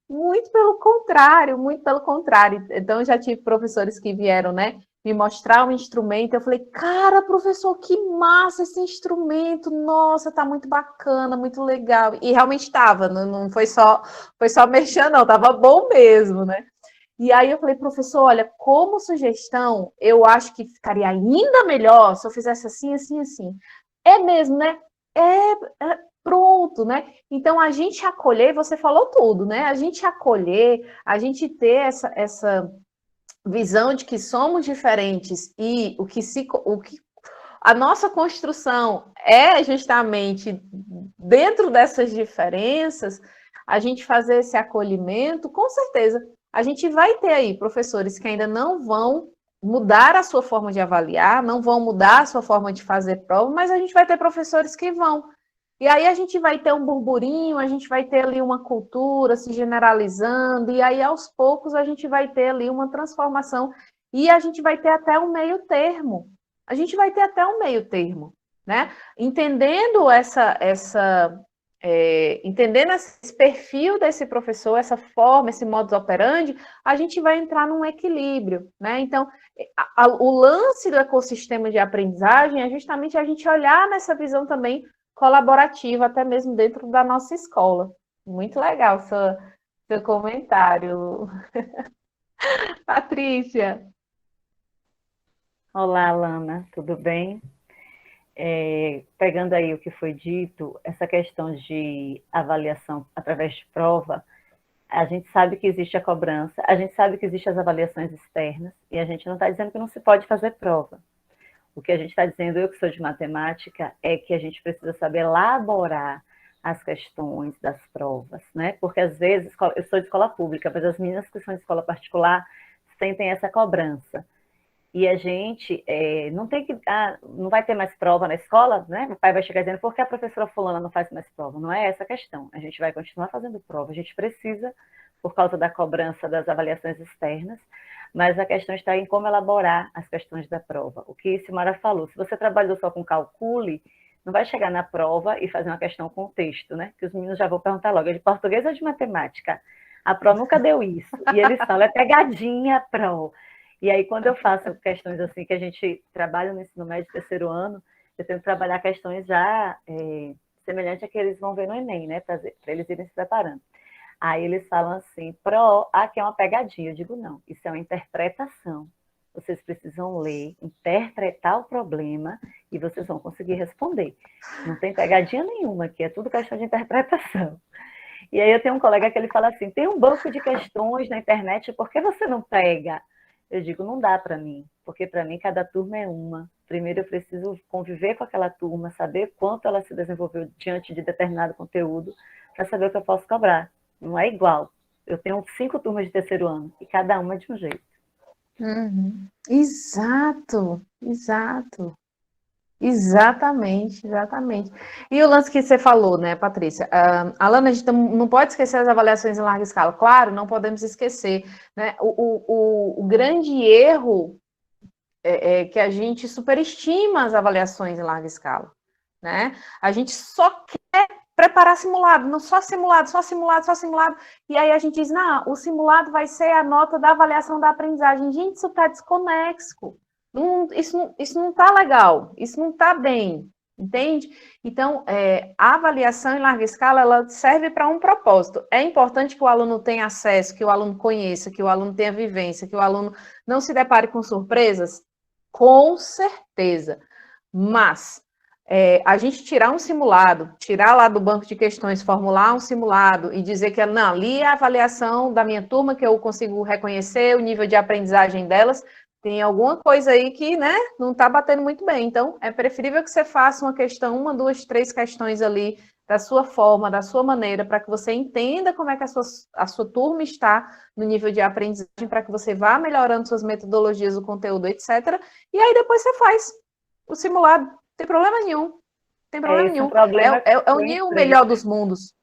Muito pelo contrário, muito pelo contrário. Então, eu já tive professores que vieram, né, me mostrar um instrumento, eu falei, cara, professor, que massa esse instrumento, nossa, tá muito bacana, muito legal, e realmente estava, não foi só mexer não, tava bom mesmo, né? E aí eu falei, professor, olha, como sugestão, eu acho que ficaria ainda melhor se eu fizesse assim, assim, assim. É mesmo, né? Pronto, né? Então, a gente acolher, você falou tudo, né? A gente acolher, a gente ter essa visão de que somos diferentes e a nossa construção é justamente dentro dessas diferenças, a gente fazer esse acolhimento, com certeza, a gente vai ter aí professores que ainda não vão mudar a sua forma de avaliar, não vão mudar a sua forma de fazer prova, mas a gente vai ter professores que vão. E aí a gente vai ter um burburinho, a gente vai ter ali uma cultura se generalizando, e aí aos poucos a gente vai ter ali uma transformação, e a gente vai ter até um meio termo. A gente vai ter até um meio termo, né? Entendendo entendendo esse perfil desse professor, essa forma, esse modus operandi, a gente vai entrar num equilíbrio, né? Então, o lance do ecossistema de aprendizagem é justamente a gente olhar nessa visão também colaborativa, até mesmo dentro da nossa escola. Muito legal seu comentário. Patrícia. Olá, Alana, tudo bem? Pegando aí o que foi dito, essa questão de avaliação através de prova, a gente sabe que existe a cobrança, a gente sabe que existem as avaliações externas, e a gente não está dizendo que não se pode fazer prova. O que a gente está dizendo, eu que sou de matemática, é que a gente precisa saber elaborar as questões das provas, né? Porque às vezes, eu sou de escola pública, mas as meninas que são de escola particular sentem essa cobrança. E a gente não tem que, não vai ter mais prova na escola, né? O pai vai chegar dizendo, por que a professora fulana não faz mais prova? Não é essa a questão. A gente vai continuar fazendo prova. A gente precisa, por causa da cobrança das avaliações externas, mas a questão está em como elaborar as questões da prova. O que Silmara falou, se você trabalhou só com calcule, não vai chegar na prova e fazer uma questão com texto, né? Que os meninos já vão perguntar logo, é de português ou de matemática? A Pro nunca deu isso. E eles falam, é pegadinha, Pro. E aí, quando eu faço questões assim, que a gente trabalha no ensino médio terceiro ano, eu tenho que trabalhar questões já semelhantes a que eles vão ver no Enem, né? Para eles irem se preparando. Aí eles falam assim, Pro, aqui é uma pegadinha. Eu digo, não, isso é uma interpretação. Vocês precisam ler, interpretar o problema e vocês vão conseguir responder. Não tem pegadinha nenhuma aqui, é tudo questão de interpretação. E aí eu tenho um colega que ele fala assim, tem um banco de questões na internet, por que você não pega? Eu digo, não dá para mim, porque para mim cada turma é uma. Primeiro eu preciso conviver com aquela turma, saber quanto ela se desenvolveu diante de determinado conteúdo, para saber o que eu posso cobrar. Não é igual. Eu tenho 5 turmas de terceiro ano, e cada uma de um jeito. Uhum. Exato. Exatamente. E o lance que você falou, né, Patrícia? Alana, a gente não pode esquecer as avaliações em larga escala. Claro, não podemos esquecer, né? O grande erro é que a gente superestima as avaliações em larga escala, né? A gente só quer preparar simulado, não só simulado, e aí a gente diz, não, o simulado vai ser a nota da avaliação da aprendizagem. Gente, isso está desconexo. Isso não está legal, isso não está bem, entende? Então, a avaliação em larga escala, ela serve para um propósito. É importante que o aluno tenha acesso, que o aluno conheça, que o aluno tenha vivência, que o aluno não se depare com surpresas? Com certeza. Mas a gente tirar um simulado, tirar lá do banco de questões, formular um simulado e dizer que, não, ali é a avaliação da minha turma, que eu consigo reconhecer o nível de aprendizagem delas, tem alguma coisa aí que, né, não está batendo muito bem. Então, é preferível que você faça uma questão, 1, 2, 3 questões ali, da sua forma, da sua maneira, para que você entenda como é que a sua turma está no nível de aprendizagem, para que você vá melhorando suas metodologias, o conteúdo, etc. E aí depois você faz. o simulado, não tem problema nenhum. Não tem problema nenhum. É unir o melhor dos mundos.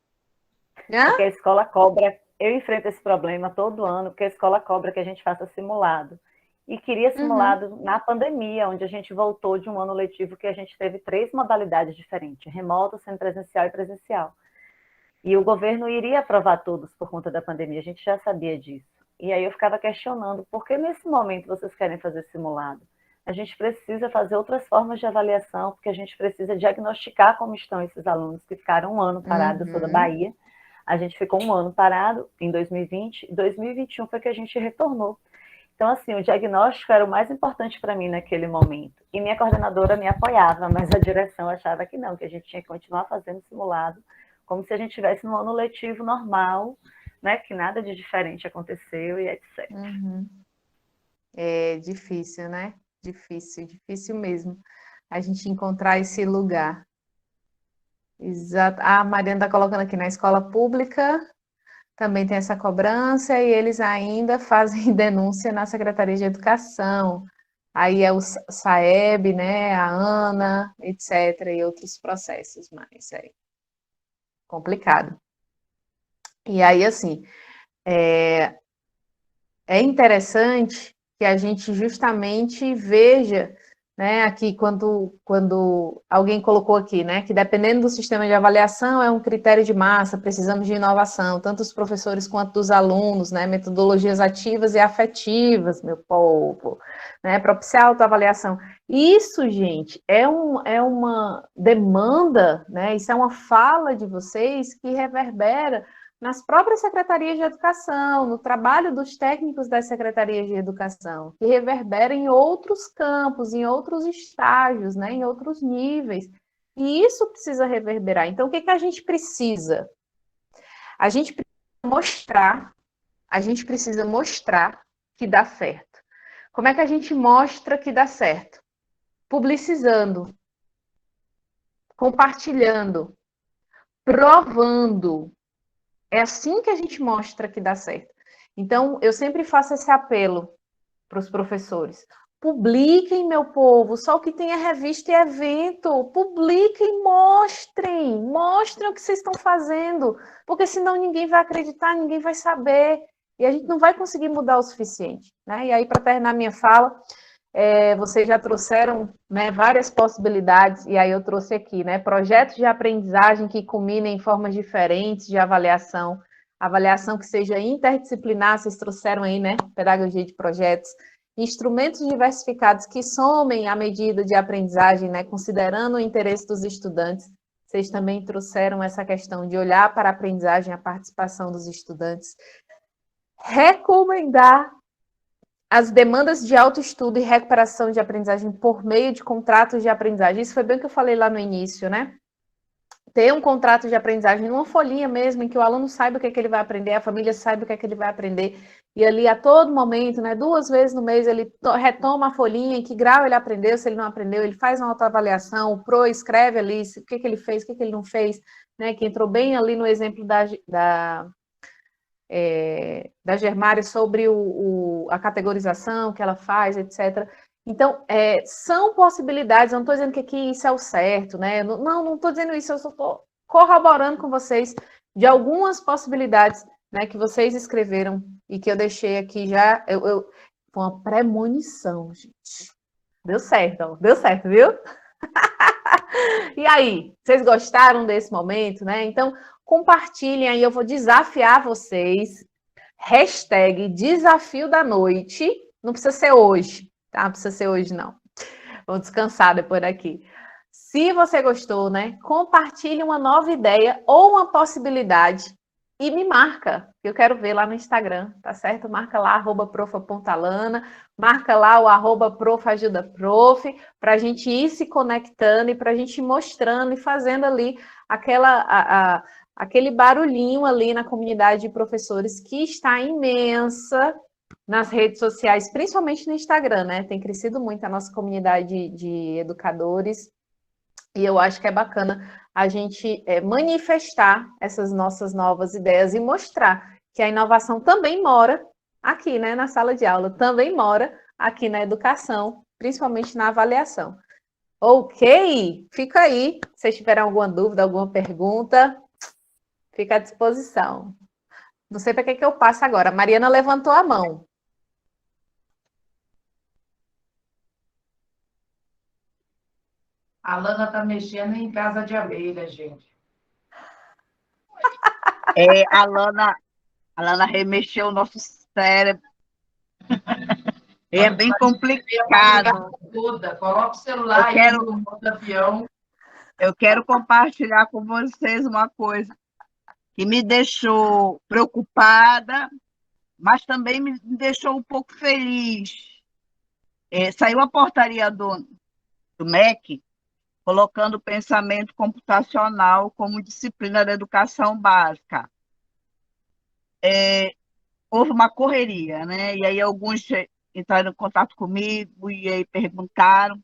Porque a escola cobra, eu enfrento esse problema todo ano, porque a escola cobra que a gente faça simulado. E queria simulado na pandemia, onde a gente voltou de um ano letivo que a gente teve 3 modalidades diferentes, remoto, semipresencial e presencial. E o governo iria aprovar todos por conta da pandemia, a gente já sabia disso. E aí eu ficava questionando, por que nesse momento vocês querem fazer simulado? A gente precisa fazer outras formas de avaliação, porque a gente precisa diagnosticar como estão esses alunos que ficaram um ano parados. Eu sou da Bahia, a gente ficou um ano parado em 2020, e 2021 foi que a gente retornou. Então, assim, o diagnóstico era o mais importante para mim naquele momento. E minha coordenadora me apoiava, mas a direção achava que não, que a gente tinha que continuar fazendo simulado, como se a gente estivesse no ano letivo normal, né? Que nada de diferente aconteceu e etc. É difícil, né? Difícil mesmo a gente encontrar esse lugar. Exato. A Mariana está colocando aqui, na escola pública também tem essa cobrança e eles ainda fazem denúncia na Secretaria de Educação. Aí é o SAEB, né, a ANA, etc., e outros processos mais. É complicado. E aí, assim, é interessante que a gente justamente veja, né, aqui quando alguém colocou aqui, né, que dependendo do sistema de avaliação é um critério de massa, precisamos de inovação, tanto os professores quanto dos alunos, né, metodologias ativas e afetivas, meu povo, né, propiciar a autoavaliação. Isso, gente, é uma demanda, né, isso é uma fala de vocês que reverbera nas próprias secretarias de educação, no trabalho dos técnicos das secretarias de educação, que reverbera em outros campos, em outros estágios, né, em outros níveis. E isso precisa reverberar. Então, o que a gente precisa? A gente precisa mostrar que dá certo. Como é que a gente mostra que dá certo? Publicizando, compartilhando, provando. É assim que a gente mostra que dá certo. Então, eu sempre faço esse apelo para os professores. Publiquem, meu povo, só o que tem é revista e evento. Publiquem, mostrem o que vocês estão fazendo, porque senão ninguém vai acreditar, ninguém vai saber, e a gente não vai conseguir mudar o suficiente, né? E aí, para terminar minha fala, vocês já trouxeram, né, várias possibilidades, e aí eu trouxe aqui, né, projetos de aprendizagem que culminem em formas diferentes de avaliação que seja interdisciplinar, vocês trouxeram aí, né, pedagogia de projetos, instrumentos diversificados que somem a medida de aprendizagem, né, considerando o interesse dos estudantes. Vocês também trouxeram essa questão de olhar para a aprendizagem, a participação dos estudantes. Recomendar as demandas de autoestudo e recuperação de aprendizagem por meio de contratos de aprendizagem. Isso foi bem o que eu falei lá no início, né? Ter um contrato de aprendizagem numa folhinha mesmo, em que o aluno saiba o que é que ele vai aprender, a família saiba o que é que ele vai aprender, e ali a todo momento, né, 2 vezes no mês, ele retoma a folhinha, em que grau ele aprendeu, se ele não aprendeu, ele faz uma autoavaliação, o PRO escreve ali o que ele fez, o que ele não fez, né, que entrou bem ali no exemplo da Germária sobre a categorização que ela faz, etc. Então, são possibilidades, eu não estou dizendo que aqui isso é o certo, né? Não estou dizendo isso, eu só estou corroborando com vocês de algumas possibilidades, né, que vocês escreveram e que eu deixei aqui já. Foi uma premonição, gente. Deu certo, viu? E aí, vocês gostaram desse momento, né? Então, compartilhem aí, eu vou desafiar vocês. Hashtag desafio da noite. Não precisa ser hoje, tá? Não precisa ser hoje, não. Vou descansar depois daqui. Se você gostou, né? Compartilhe uma nova ideia ou uma possibilidade e me marca, que eu quero ver lá no Instagram, tá certo? Marca lá, @profa.alana, marca lá o @profajudaprof, para a gente ir se conectando e para a gente ir mostrando e fazendo ali aquele barulhinho ali na comunidade de professores que está imensa nas redes sociais, principalmente no Instagram, né? Tem crescido muito a nossa comunidade de educadores, e eu acho que é bacana a gente manifestar essas nossas novas ideias e mostrar que a inovação também mora aqui, né, na sala de aula, também mora aqui na educação, principalmente na avaliação. Ok, fica aí. Se vocês tiverem alguma dúvida, alguma pergunta, fica à disposição. Não sei para que eu passo agora. A Mariana levantou a mão. A Lana está mexendo em casa de abelha, gente. A Lana remexeu o nosso cérebro. É bem complicado. Toda. Coloca o celular aí no modo avião. Eu quero compartilhar com vocês uma coisa que me deixou preocupada, mas também me deixou um pouco feliz. Saiu a portaria do MEC colocando o pensamento computacional como disciplina da educação básica. Houve uma correria, né? E aí alguns entraram em contato comigo e aí perguntaram.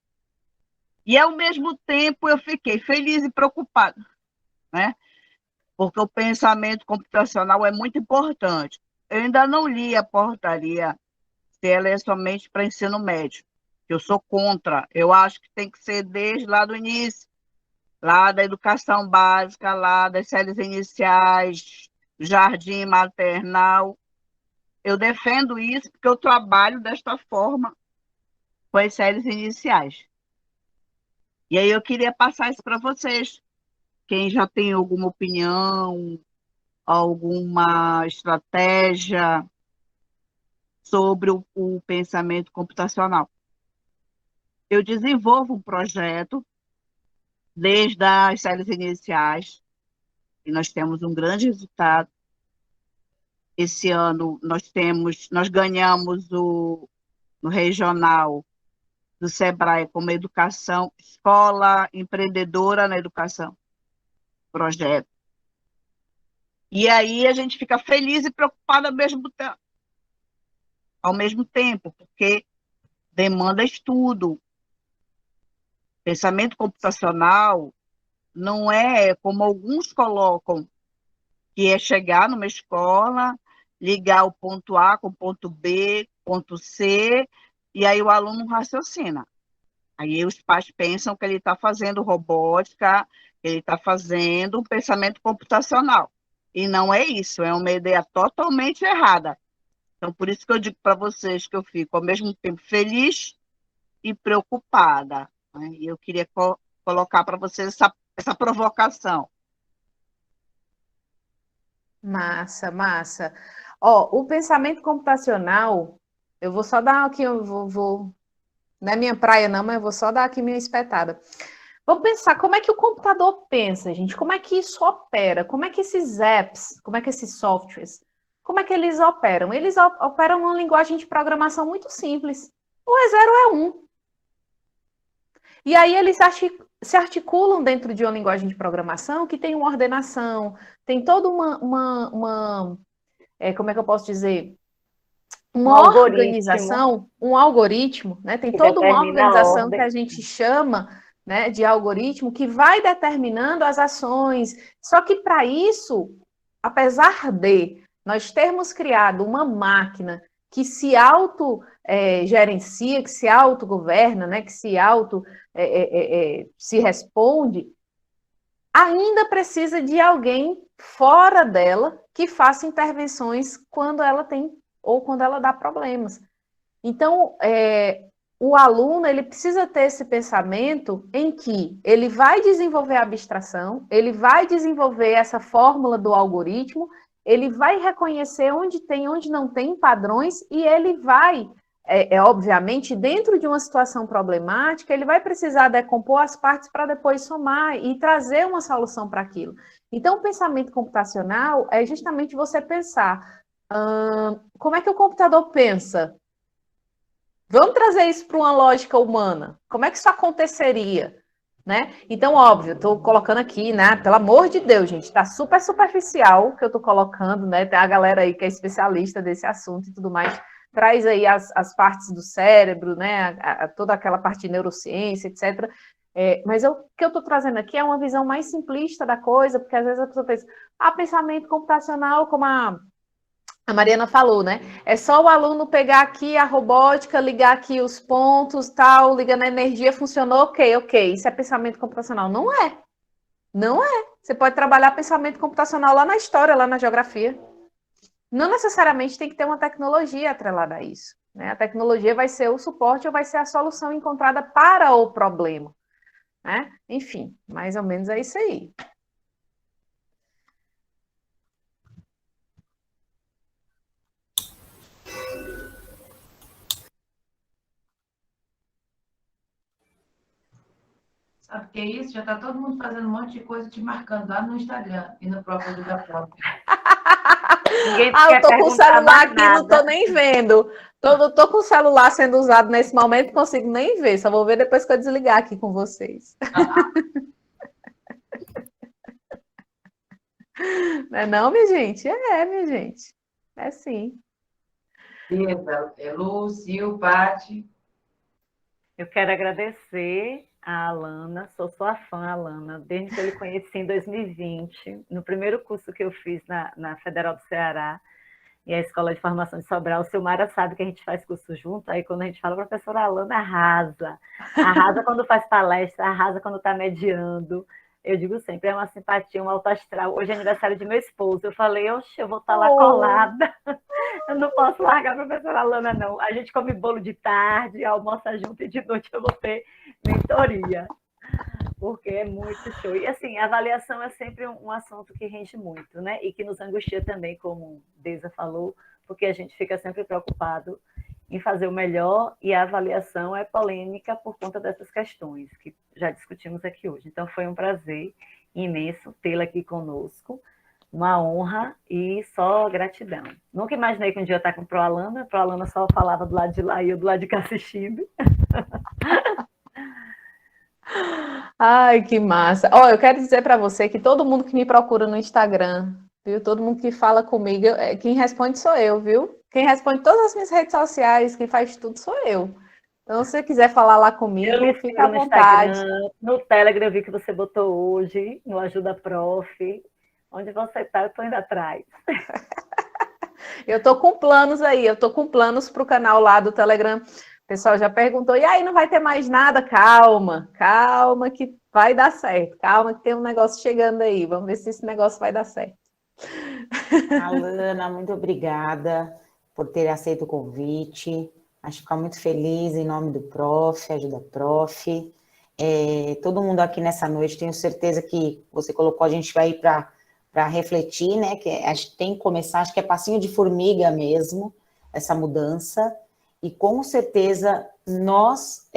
E, ao mesmo tempo, eu fiquei feliz e preocupada, né? Porque o pensamento computacional é muito importante. Eu ainda não li a portaria, se ela é somente para ensino médio. Eu sou contra. Eu acho que tem que ser desde lá do início, lá da educação básica, lá das séries iniciais, jardim maternal. Eu defendo isso porque eu trabalho desta forma com as séries iniciais. E aí eu queria passar isso para vocês. Quem já tem alguma opinião, alguma estratégia sobre o pensamento computacional. Eu desenvolvo um projeto desde as séries iniciais e nós temos um grande resultado. Esse ano nós ganhamos no regional do Sebrae como educação, escola empreendedora na educação, projeto. E aí a gente fica feliz e preocupado ao mesmo tempo, porque demanda estudo. Pensamento computacional não é como alguns colocam, que é chegar numa escola, ligar o ponto A com o ponto B, ponto C, e aí o aluno raciocina. Aí os pais pensam que ele está fazendo robótica, que ele está fazendo um pensamento computacional. E não é isso, é uma ideia totalmente errada. Então, por isso que eu digo para vocês que eu fico, ao mesmo tempo, feliz e preocupada, né? E eu queria colocar para vocês essa provocação. Massa, massa. Ó, o pensamento computacional, eu vou só dar aqui, não é minha praia não, mas eu vou só dar aqui minha espetada. Vamos pensar como é que o computador pensa, gente, como é que isso opera, como é que esses apps, como é que esses softwares, como é que eles operam? Eles operam numa linguagem de programação muito simples. O é 0 é 1. E aí eles se articulam dentro de uma linguagem de programação que tem uma ordenação, tem toda como é que eu posso dizer? Uma organização, um algoritmo, né? Tem toda uma organização que a gente chama, né, de algoritmo que vai determinando as ações. Só que para isso, apesar de nós termos criado uma máquina que se gerencia, que se autogoverna, né, que se se responde, ainda precisa de alguém fora dela que faça intervenções quando ela tem ou quando ela dá problemas. Então, o aluno ele precisa ter esse pensamento em que ele vai desenvolver a abstração, ele vai desenvolver essa fórmula do algoritmo, ele vai reconhecer onde tem, onde não tem padrões, e ele vai, obviamente, dentro de uma situação problemática, ele vai precisar decompor as partes para depois somar e trazer uma solução para aquilo. Então, o pensamento computacional é justamente você pensar, como é que o computador pensa? Vamos trazer isso para uma lógica humana. Como é que isso aconteceria? Né? Então, óbvio, estou colocando aqui, né? Pelo amor de Deus, gente, está super superficial o que eu estou colocando, né? Tem a galera aí que é especialista desse assunto e tudo mais, traz aí as partes do cérebro, né? Toda aquela parte de neurociência, etc. Mas o que eu estou trazendo aqui é uma visão mais simplista da coisa, porque às vezes a pessoa pensa, pensamento computacional, como a a Mariana falou, né? É só o aluno pegar aqui a robótica, ligar aqui os pontos, tal, liga na energia, funcionou, ok. Isso é pensamento computacional. Não é. Não é. Você pode trabalhar pensamento computacional lá na história, lá na geografia. Não necessariamente tem que ter uma tecnologia atrelada a isso, né? A tecnologia vai ser o suporte ou vai ser a solução encontrada para o problema, né? Enfim, mais ou menos é isso aí. Sabe o que é isso? Já está todo mundo fazendo um monte de coisa te marcando lá no Instagram e no próprio Ajuda Própria. Ninguém Eu quer tô com o perguntar celular mais aqui, não tô nada. nem vendo. Tô com o celular sendo usado nesse momento, não consigo nem ver. Só vou ver depois que eu desligar aqui com vocês. Não é não, minha gente? É, minha gente. É sim. Lu, Sil, Pati. Eu quero agradecer a Alana, sou sua fã, Alana, desde que eu lhe conheci em 2020, no primeiro curso que eu fiz na Federal do Ceará, e a Escola de Formação de Sobral. O Silmara sabe que a gente faz curso junto, aí quando a gente fala, professora Alana arrasa quando faz palestra, arrasa quando está mediando. Eu digo sempre, é uma simpatia, um alto astral. Hoje é aniversário de meu esposo. Eu falei, oxe, eu vou estar lá colada. Eu não posso largar a professora Alana, não. A gente come bolo de tarde, almoça junto e de noite eu vou ter mentoria. Porque é muito show. E assim, a avaliação é sempre um assunto que rende muito, né? E que nos angustia também, como Deisa falou, porque a gente fica sempre preocupado em fazer o melhor, e a avaliação é polêmica por conta dessas questões que já discutimos aqui hoje. Então, foi um prazer imenso tê-la aqui conosco, uma honra e só gratidão. Nunca imaginei que um dia eu ia estar com a Proalana só falava do lado de lá e eu do lado de cá assistindo. Ai, que massa. Ó, eu quero dizer para você que todo mundo que me procura no Instagram, viu? Todo mundo que fala comigo, quem responde sou eu, viu? Quem responde todas as minhas redes sociais, quem faz tudo sou eu. Então, se você quiser falar lá comigo, fica à no vontade. Instagram, no Telegram, eu vi que você botou hoje, no Ajuda Prof. Onde você está, eu estou indo atrás. Eu tô com planos aí, eu tô com planos para o canal lá do Telegram. O pessoal já perguntou, e aí, não vai ter mais nada? Calma, calma que vai dar certo. Calma que tem um negócio chegando aí. Vamos ver se esse negócio vai dar certo. Alana, muito obrigada por ter aceito o convite. Acho que ficar muito feliz em nome do Prof, Ajuda Prof. Todo mundo aqui nessa noite, tenho certeza que você colocou, a gente vai ir para refletir, né? Que a gente tem que começar, acho que é passinho de formiga mesmo, essa mudança. E com certeza nós,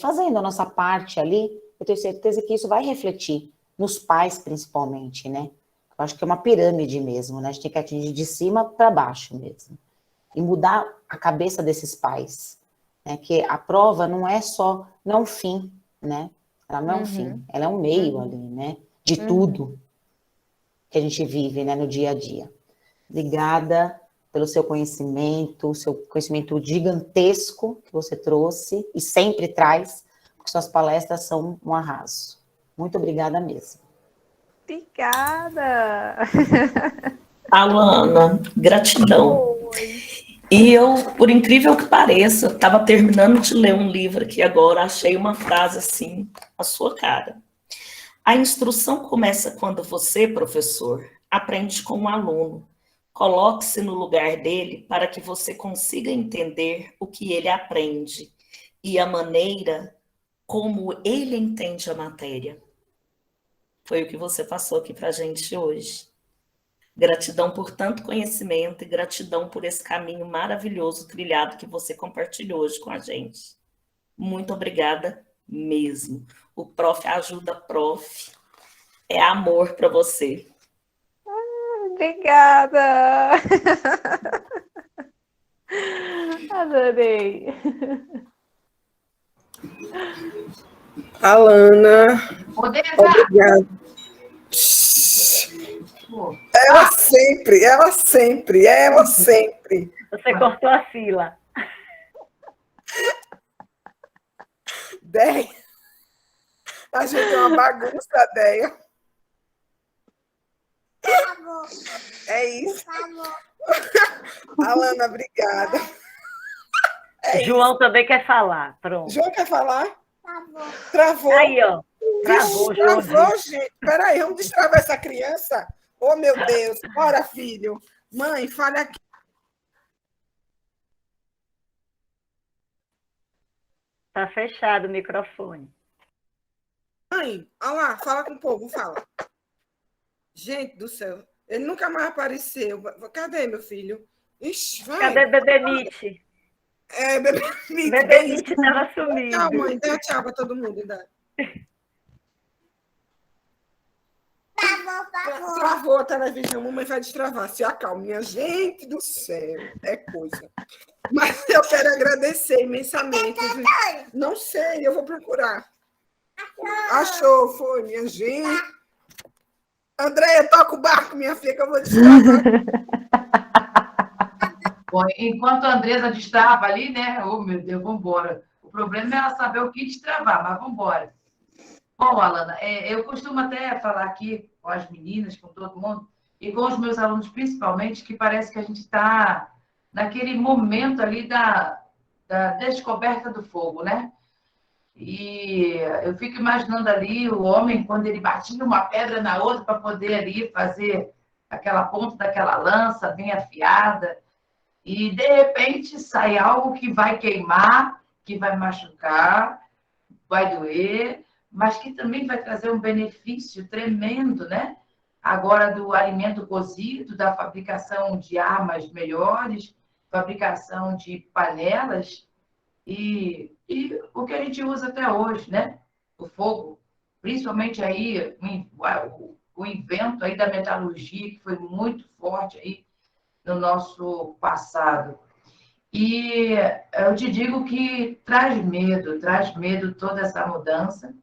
fazendo a nossa parte ali, eu tenho certeza que isso vai refletir nos pais, principalmente, né? Eu acho que é uma pirâmide mesmo, né? A gente tem que atingir de cima para baixo mesmo. E mudar a cabeça desses pais, né? Que a prova não é só, não é um fim, né? Ela não é um fim, ela é um meio ali, né? De tudo que a gente vive, né, no dia a dia. Obrigada pelo seu conhecimento gigantesco que você trouxe e sempre traz, porque suas palestras são um arraso. Muito obrigada mesmo. Obrigada! Alana, gratidão. Oi. E eu, por incrível que pareça, estava terminando de ler um livro aqui agora, achei uma frase assim, a sua cara. A instrução começa quando você, professor, aprende com o aluno. Coloque-se no lugar dele para que você consiga entender o que ele aprende e a maneira como ele entende a matéria. Foi o que você passou aqui para a gente hoje. Gratidão por tanto conhecimento e gratidão por esse caminho maravilhoso trilhado que você compartilhou hoje com a gente. Muito obrigada mesmo. O Prof. Ajuda Prof. É amor para você. Obrigada! Adorei! Alana, obrigada. Ela sempre. Você cortou a fila. Deia. A gente é uma bagunça, Deia. É isso. Alana, obrigada. João também quer falar. Pronto. João quer falar? Travou. Aí, ó. Travou, João. Travou, gente. Peraí, vamos destravar essa criança? Oh, meu Deus. Bora, filho. Mãe, fale aqui. Tá fechado o microfone. Mãe, olha lá, fala com o povo, fala. Gente do céu, ele nunca mais apareceu. Cadê, meu filho? Ixi, vai. Cadê Bebê Nietzsche? Bebê Bebê Nietzsche estava sumido. Tchau, mãe. Dá tchau para todo mundo. Dá. Travou a televisão, mamãe vai destravar. Se acalme, minha gente do céu. É coisa. Mas eu quero agradecer imensamente. Não sei, eu vou procurar. Achou, foi, minha gente. Andréia, toca o barco, minha filha, que eu vou destravar. Bom, enquanto a Andresa destrava ali, né? Oh, meu Deus, vamos embora. O problema é ela saber o que destravar, mas vamos embora. Bom, Alana, eu costumo até falar aqui com as meninas, com todo mundo, e com os meus alunos principalmente, que parece que a gente está naquele momento ali da descoberta do fogo, né? E eu fico imaginando ali o homem, quando ele batia uma pedra na outra para poder ali fazer aquela ponta daquela lança bem afiada, e de repente sai algo que vai queimar, que vai machucar, vai doer, mas que também vai trazer um benefício tremendo, né? Agora do alimento cozido, da fabricação de armas melhores, fabricação de panelas e o que a gente usa até hoje, né? O fogo, principalmente aí o invento aí da metalurgia, que foi muito forte aí no nosso passado. E eu te digo que traz medo toda essa mudança,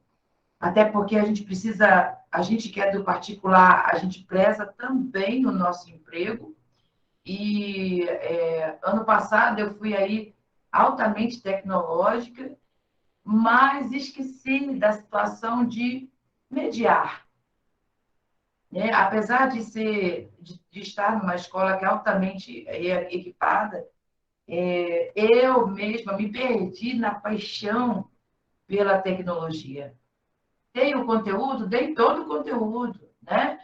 até porque a gente precisa, a gente que é do particular, a gente preza também o nosso emprego. E ano passado eu fui aí altamente tecnológica, mas esqueci da situação de mediar. Né? Apesar de estar numa escola que é altamente equipada, eu mesma me perdi na paixão pela tecnologia. Tem o conteúdo, dei todo o conteúdo, né?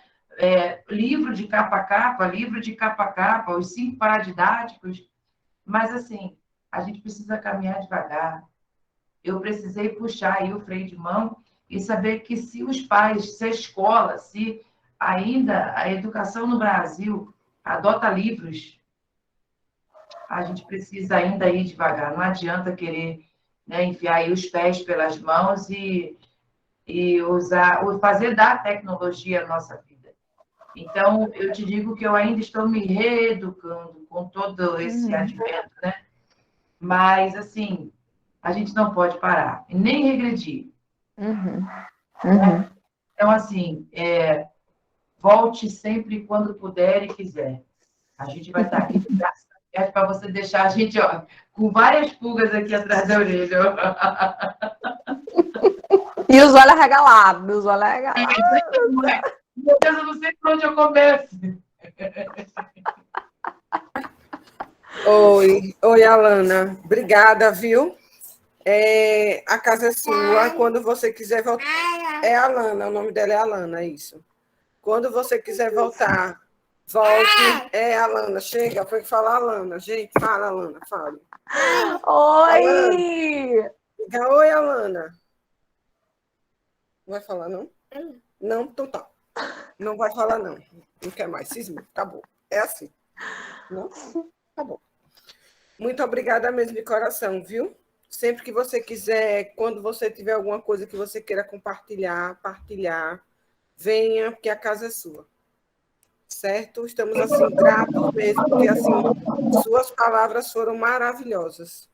Livro de capa a capa, os 5 paradidáticos, mas assim, a gente precisa caminhar devagar. Eu precisei puxar aí o freio de mão e saber que se os pais, se a escola, se ainda a educação no Brasil adota livros, a gente precisa ainda ir devagar. Não adianta querer, né, enfiar aí os pés pelas mãos e fazer da tecnologia a nossa vida. Então, eu te digo que eu ainda estou me reeducando com todo esse advento, né? Mas, assim, a gente não pode parar, nem regredir. Então, assim, volte sempre quando puder e quiser. A gente vai estar aqui de braço aberto para você deixar a gente, ó, com várias pulgas aqui atrás da orelha. E os olhos arregalados, os olhos arregalados. Meu Deus, eu não sei por onde eu começo. Oi, Alana. Obrigada, viu? A casa é sua. Quando você quiser voltar... É Alana, o nome dela é Alana, é isso. Quando você quiser voltar, volte. Alana, chega, foi falar Alana. Gente, fala, Alana, fale. Oi! Alana. Oi, Alana. Não vai falar, não? Não, então tá. Não vai falar, não. Não quer mais. Cisma, acabou. É assim. Não? Acabou. Muito obrigada mesmo de coração, viu? Sempre que você quiser, quando você tiver alguma coisa que você queira compartilhar, partilhar, venha, porque a casa é sua. Certo? Estamos, assim, gratos mesmo, porque, assim, suas palavras foram maravilhosas.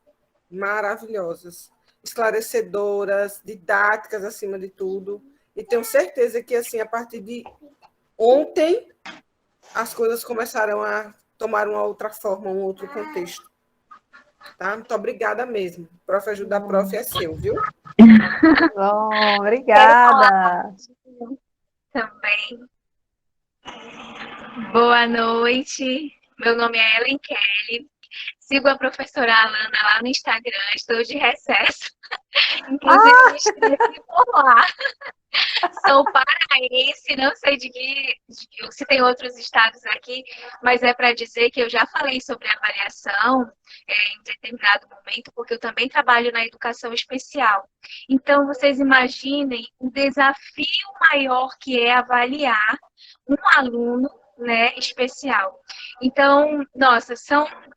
Maravilhosas. Esclarecedoras, didáticas, acima de tudo. E tenho certeza que, assim, a partir de ontem, as coisas começaram a tomar uma outra forma, um outro contexto. Tá? Muito obrigada mesmo. Prof. Ajuda a Prof. é seu, viu? Bom, obrigada. Também. Boa noite. Meu nome é Ellen Kelly. Sigo a professora Alana lá no Instagram. Estou de recesso. Inclusive, me inscrevi por lá. Sou paraense, não sei se tem outros estados aqui, mas é para dizer que eu já falei sobre avaliação em determinado momento, porque eu também trabalho na educação especial. Então, vocês imaginem o desafio maior que é avaliar um aluno, né, especial. Então, nossa,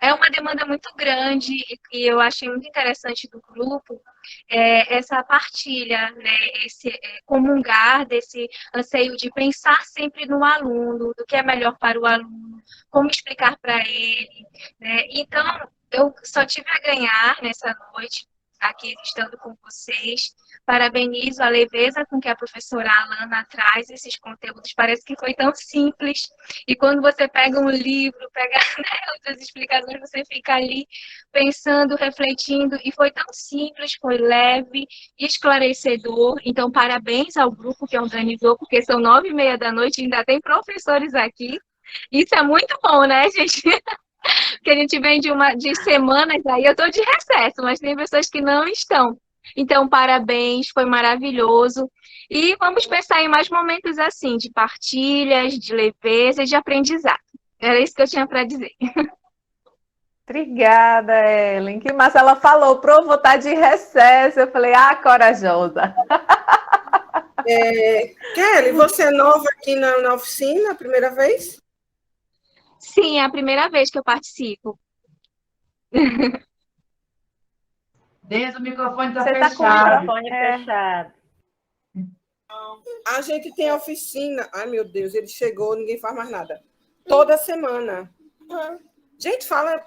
é uma demanda muito grande e eu achei muito interessante do grupo essa partilha, né, esse comungar desse anseio de pensar sempre no aluno, do que é melhor para o aluno, como explicar para ele, né? Então, eu só tive a ganhar nessa noite, aqui estando com vocês. Parabenizo a leveza com que a professora Alana traz esses conteúdos. Parece que foi tão simples. E quando você pega um livro, pega, né, outras explicações, você fica ali pensando, refletindo. E foi tão simples, foi leve, esclarecedor. Então, parabéns ao grupo que organizou, porque são 9h30 da noite e ainda tem professores aqui. Isso é muito bom, né, gente? Porque a gente vem de semanas aí, eu estou de recesso, mas tem pessoas que não estão. Então, parabéns, foi maravilhoso. E vamos pensar em mais momentos assim, de partilhas, de leveza e de aprendizado. Era isso que eu tinha para dizer. Obrigada, Ellen. Que massa. Ela falou, Pro, vou estar de recesso. Eu falei, corajosa. Kelly, você é nova aqui na oficina, a primeira vez? Sim, é a primeira vez que eu participo. Desde o microfone está Você fechado. está com o Microfone fechado. A gente tem oficina. Ai, meu Deus, ele chegou, ninguém faz mais nada. Toda semana. Gente, fala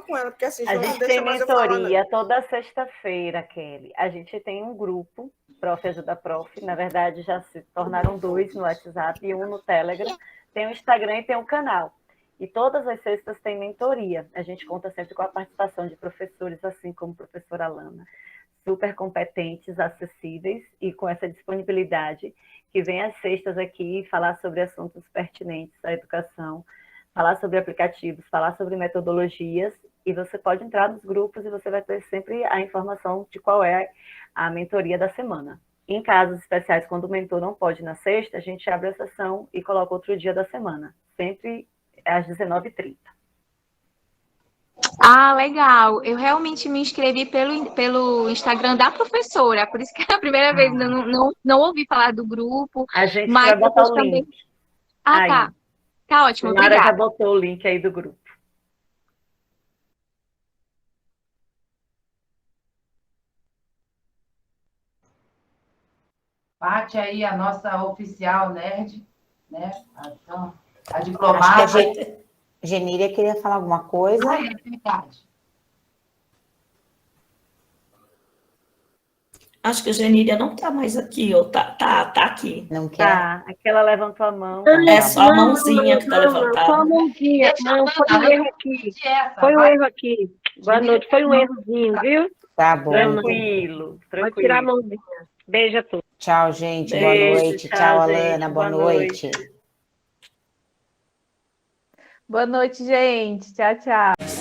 com ela, porque assim, A não gente deixa tem mais eu falar, mentoria toda sexta-feira, Kelly. A gente tem um grupo, Prof. Ajuda Prof. Na verdade, já se tornaram 2 no WhatsApp e 1 no Telegram. Tem o Instagram e tem o canal. E todas as sextas tem mentoria. A gente conta sempre com a participação de professores, assim como a professora Alana, super competentes, acessíveis e com essa disponibilidade, que vem às sextas aqui falar sobre assuntos pertinentes à educação, falar sobre aplicativos, falar sobre metodologias, e você pode entrar nos grupos e você vai ter sempre a informação de qual é a mentoria da semana. Em casos especiais, quando o mentor não pode na sexta, a gente abre a sessão e coloca outro dia da semana, sempre às 19h30. Legal. Eu realmente me inscrevi pelo Instagram da professora, por isso que é a primeira vez, não ouvi falar do grupo. A gente mas vai botar o também... link. Tá. Tá ótimo, A senhora já obrigada. botou o link aí do grupo. Parte aí a nossa oficial nerd, né? A Acho diplomada. que a Genília queria falar alguma coisa. É verdade. Acho que a Genília não está mais aqui, ou tá aqui. Não quer? Tá, aquela levantou a mão. É só a mãozinha que está levantada. Só a mãozinha. Não, foi um erro aqui. Foi um erro aqui. Boa noite. Foi um errozinho, viu? Tá bom. Tranquilo, Pode tirar a tranquilo. mãozinha. Beijo a todos. Tchau, gente. Beijo, Boa noite. Tchau, gente. Alana. Boa noite. Boa noite, gente. Tchau, tchau.